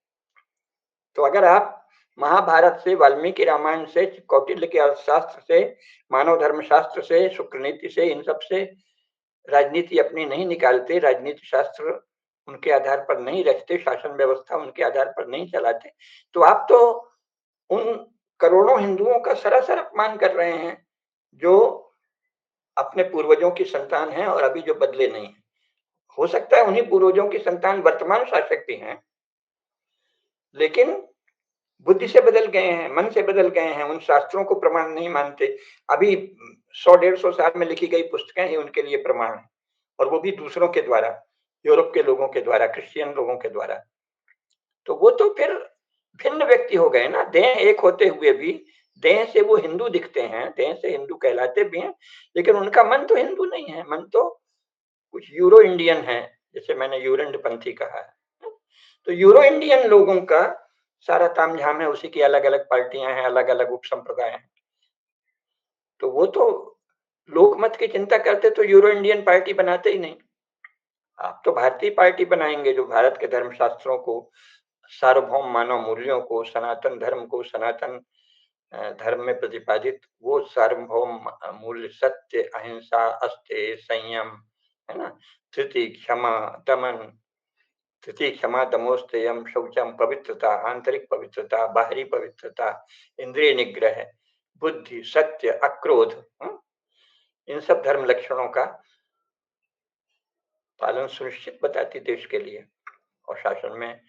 तो अगर आप महाभारत से, वाल्मीकि रामायण से, कौटिल्य के अर्थशास्त्र से, मानव धर्म शास्त्र से, शुक्र नीति से, इन सब से राजनीति अपनी नहीं निकालते, राजनीति शास्त्र उनके आधार पर नहीं रचते, शासन व्यवस्था उनके आधार पर नहीं चलाते, तो आप तो उन करोड़ों हिंदुओं का सरासर अपमान कर रहे हैं जो अपने पूर्वजों की संतान हैं और अभी जो बदले नहीं है। हो सकता है उन्हीं पूर्वजों की संतान वर्तमान शासक भी हैं, लेकिन बुद्धि से बदल गए हैं, मन से बदल गए हैं, उन शास्त्रों को प्रमाण नहीं मानते। अभी 100-150 साल में लिखी गई पुस्तकें ही उनके लिए प्रमाण है, और वो भी दूसरों के द्वारा, यूरोप के लोगों के द्वारा, क्रिश्चियन लोगों के द्वारा। तो वो तो फिर भिन्न व्यक्ति हो गए ना, देह एक होते हुए भी देह से वो हिंदू दिखते हैं, देह से हिंदू कहलाते भी हैं, लेकिन उनका मन तो हिंदू नहीं है, मन तो कुछ यूरो इंडियन है, जैसे मैंने यूरंड पंथी कहा है। तो यूरो इंडियन लोगों का सारा तामझाम है, उसी की अलग अलग पार्टियां हैं, अलग अलग उप संप्रदाय हैं। तो वो तो लोकमत की चिंता करते तो यूरो इंडियन पार्टी बनाते ही नहीं। आप तो भारतीय पार्टी बनाएंगे जो भारत के धर्मशास्त्रों को, सार्वभौम मानव मूल्यों को, सनातन धर्म को, सनातन धर्म में प्रतिपादित वो सार्वभौम मूल्य, सत्य, अहिंसा, अस्तेय, संयम, है ना, धृति, क्षमा, दमन, धृति, क्षमा, दमोस्तेयम, शौचम, पवित्रता, आंतरिक पवित्रता, बाहरी पवित्रता, इंद्रिय निग्रह, बुद्धि, सत्य, अक्रोध, इन सब धर्म लक्षणों का पालन सुनिश्चित बताती देश के लिए और शासन में।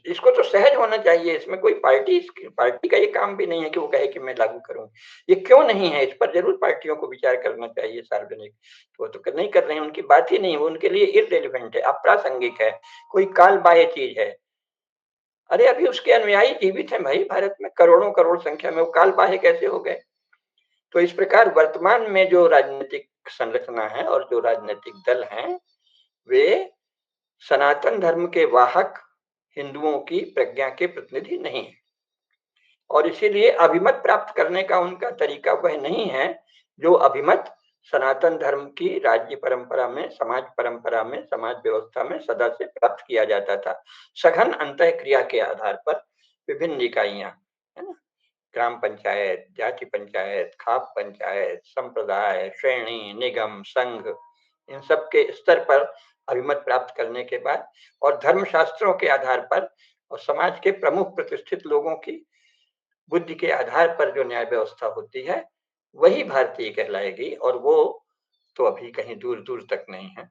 इसको तो सहज होना चाहिए, इसमें कोई पार्टी का ये काम भी नहीं है कि वो कहे कि मैं लागू करूं। ये क्यों नहीं है, इस पर जरूर पार्टियों को विचार करना चाहिए सार्वजनिक। तो वो तो नहीं कर रहे हैं, उनकी बात ही नहीं, वो उनके लिए इररिलेवेंट है, अप्रासंगिक है, कोई काल बाह्य चीज है। अरे अभी उसके अनुयायी जीवित हैं भाई, भारत में करोड़ों करोड़ संख्या में, वो काल बाह्य कैसे हो गए? तो इस प्रकार वर्तमान में जो राजनीतिक संरचना है और जो राजनीतिक दल हैं, वे सनातन धर्म के वाहक हिंदुओं की प्रज्ञा के प्रतिनिधि नहीं है, और इसीलिए अभिमत प्राप्त करने का उनका तरीका वह नहीं है जो अभिमत सनातन धर्म की राज्य परंपरा में, समाज परंपरा में, समाज व्यवस्था में सदा से प्राप्त किया जाता था। सघन अंतः क्रिया के आधार पर विभिन्न इकाइयां, है ना, ग्राम पंचायत, जाति पंचायत, खाप पंचायत, संप्रदाय, श्रेणी, निगम, संघ, इन सब के स्तर पर अभिमत प्राप्त करने के बाद और धर्मशास्त्रों के आधार पर और समाज के प्रमुख प्रतिष्ठित लोगों की बुद्धि के आधार पर जो न्याय व्यवस्था होती है, वही भारतीय कहलाएगी, और वो तो अभी कहीं दूर दूर तक नहीं है।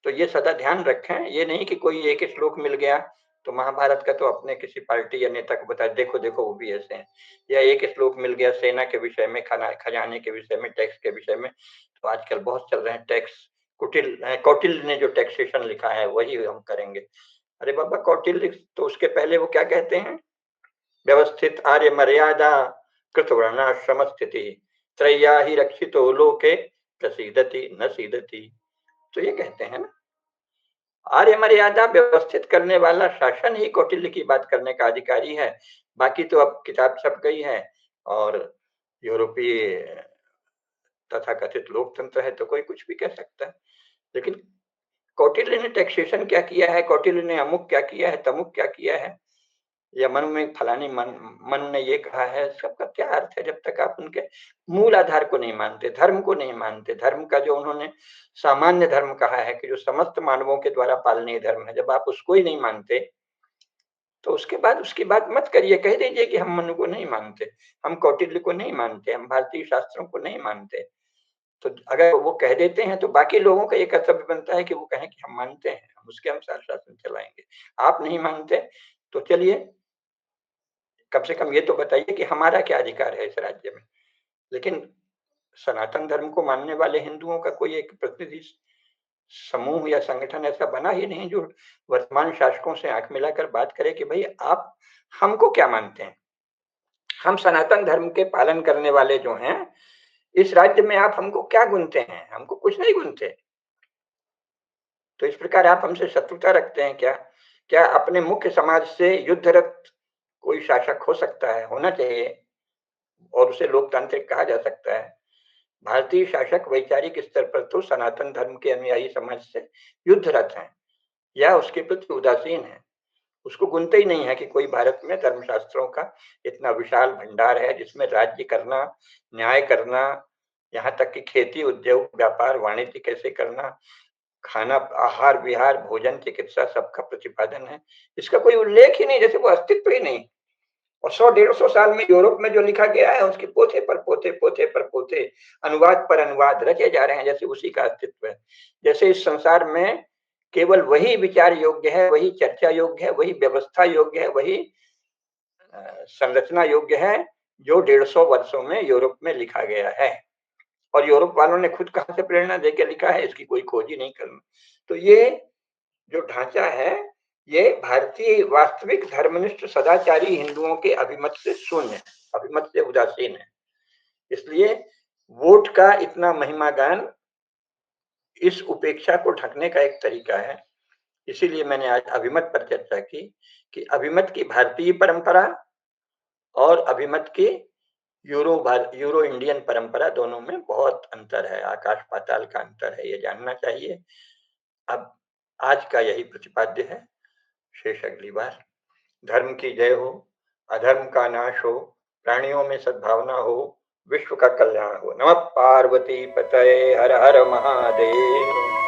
तो ये सदा ध्यान रखें, ये नहीं कि कोई एक श्लोक मिल गया तो महाभारत का तो अपने किसी पार्टी या नेता को बताया, देखो देखो वो भी ऐसे हैं। या एक श्लोक मिल गया सेना के विषय में, खजाने के विषय में, टैक्स के विषय में। तो आजकल बहुत चल रहे हैं टैक्स। कौटिल्य ने जो टैक्सेशन लिखा है वही हम करेंगे। अरे बाबा, कौटिल्य तो उसके पहले वो क्या कहते हैं? व्यवस्थित आर्य मर्यादा कृत वर्णाश्रम स्थिति त्रय्या ही रक्षितो लोके प्रसीदति न सीदति। तो ये कहते हैं ना, आर्य मर्यादा व्यवस्थित करने वाला शासन ही कौटिल्य की बात करने का अधिकारी है। बाकी तो अब किताब छप गई है और यूरोपीय तथाकथित लोकतंत्र है, तो कोई कुछ भी कह सकता है। लेकिन कौटिल्य ने टैक्सेशन क्या किया है, कौटिल्य ने अमुक क्या किया है, तमुक क्या किया है, या मनु में फलानी मनु ने ये कहा है, सबका क्या अर्थ है जब तक आप उनके मूल आधार को नहीं मानते, धर्म को नहीं मानते। धर्म का जो उन्होंने सामान्य धर्म कहा है कि जो समस्त मानवों के द्वारा पालनीय धर्म है, जब आप उसको ही नहीं मानते तो उसके बाद उसकी बात मत करिए। कह दीजिए कि हम मनु को नहीं मानते, हम कौटिल्य को नहीं मानते, हम भारतीय शास्त्रों को नहीं मानते। तो अगर वो कह देते हैं तो बाकी लोगों का ये कर्तव्य बनता है कि वो कहें कि हम मानते हैं, हम उसके अनुसार शासन चलाएंगे। आप नहीं मानते तो चलिए, कम से कम ये तो बताइए कि हमारा क्या अधिकार है इस राज्य में। लेकिन सनातन धर्म को मानने वाले हिंदुओं का कोई एक प्रतिनिधि समूह या संगठन ऐसा बना ही नहीं जो वर्तमान शासकों से आंख मिलाकर बात करे कि भाई आप हमको क्या मानते हैं, हम सनातन धर्म के पालन करने वाले जो हैं इस राज्य में आप हमको क्या गुनते हैं? हमको कुछ नहीं गुनते। तो इस प्रकार आप हमसे शत्रुता रखते हैं क्या? क्या अपने मुख्य समाज से युद्धरत कोई शासक हो सकता है? होना चाहिए और उसे लोकतांत्रिक कहा जा सकता है। भारतीय शासक वैचारिक स्तर पर तो सनातन धर्म के अनुयायी समाज से युद्धरत हैं या उसके प्रति उदासीन है। उसको गुनते ही नहीं है कि कोई भारत में धर्मशास्त्रों का इतना विशाल भंडार है जिसमें राज्य करना, न्याय करना, यहाँ तक कि खेती, उद्योग, व्यापार, वाणिज्य कैसे करना, खाना, आहार विहार, भोजन, चिकित्सा सबका प्रतिपादन है। इसका कोई उल्लेख ही नहीं, जैसे वो अस्तित्व ही नहीं। और 100-150 साल में यूरोप में जो लिखा गया है उसके पोथे पर पोथे, पोथे पर पोथे, अनुवाद पर अनुवाद रचे जा रहे हैं, जैसे उसी का अस्तित्व है। जैसे इस संसार में केवल वही विचार योग्य है, वही चर्चा योग्य है, वही व्यवस्था योग्य है, वही संरचना योग्य है जो 150 वर्षों में यूरोप में लिखा गया है। और यूरोप वालों ने खुद कहां से प्रेरणा देकर लिखा है, इसकी कोई खोज ही नहीं करना। तो ये जो ढांचा है ये भारतीय वास्तविक धर्मनिष्ठ सदाचारी हिंदुओं के अभिमत से शून्य, अभिमत से उदासीन है। इसलिए वोट का इतना महिमा गान इस उपेक्षा को ढकने का एक तरीका है। इसीलिए मैंने आज अभिमत पर चर्चा की कि अभिमत की भारतीय परंपरा और अभिमत की यूरो इंडियन परंपरा, दोनों में बहुत अंतर है, आकाश पाताल का अंतर है, ये जानना चाहिए। अब आज का यही प्रतिपाद्य है, शेष अगली बार। धर्म की जय हो, अधर्म का नाश हो, प्राणियों में सद्भावना हो, विश्व का कल्याण हो। नमः पार्वती पतये, हर हर महादेव।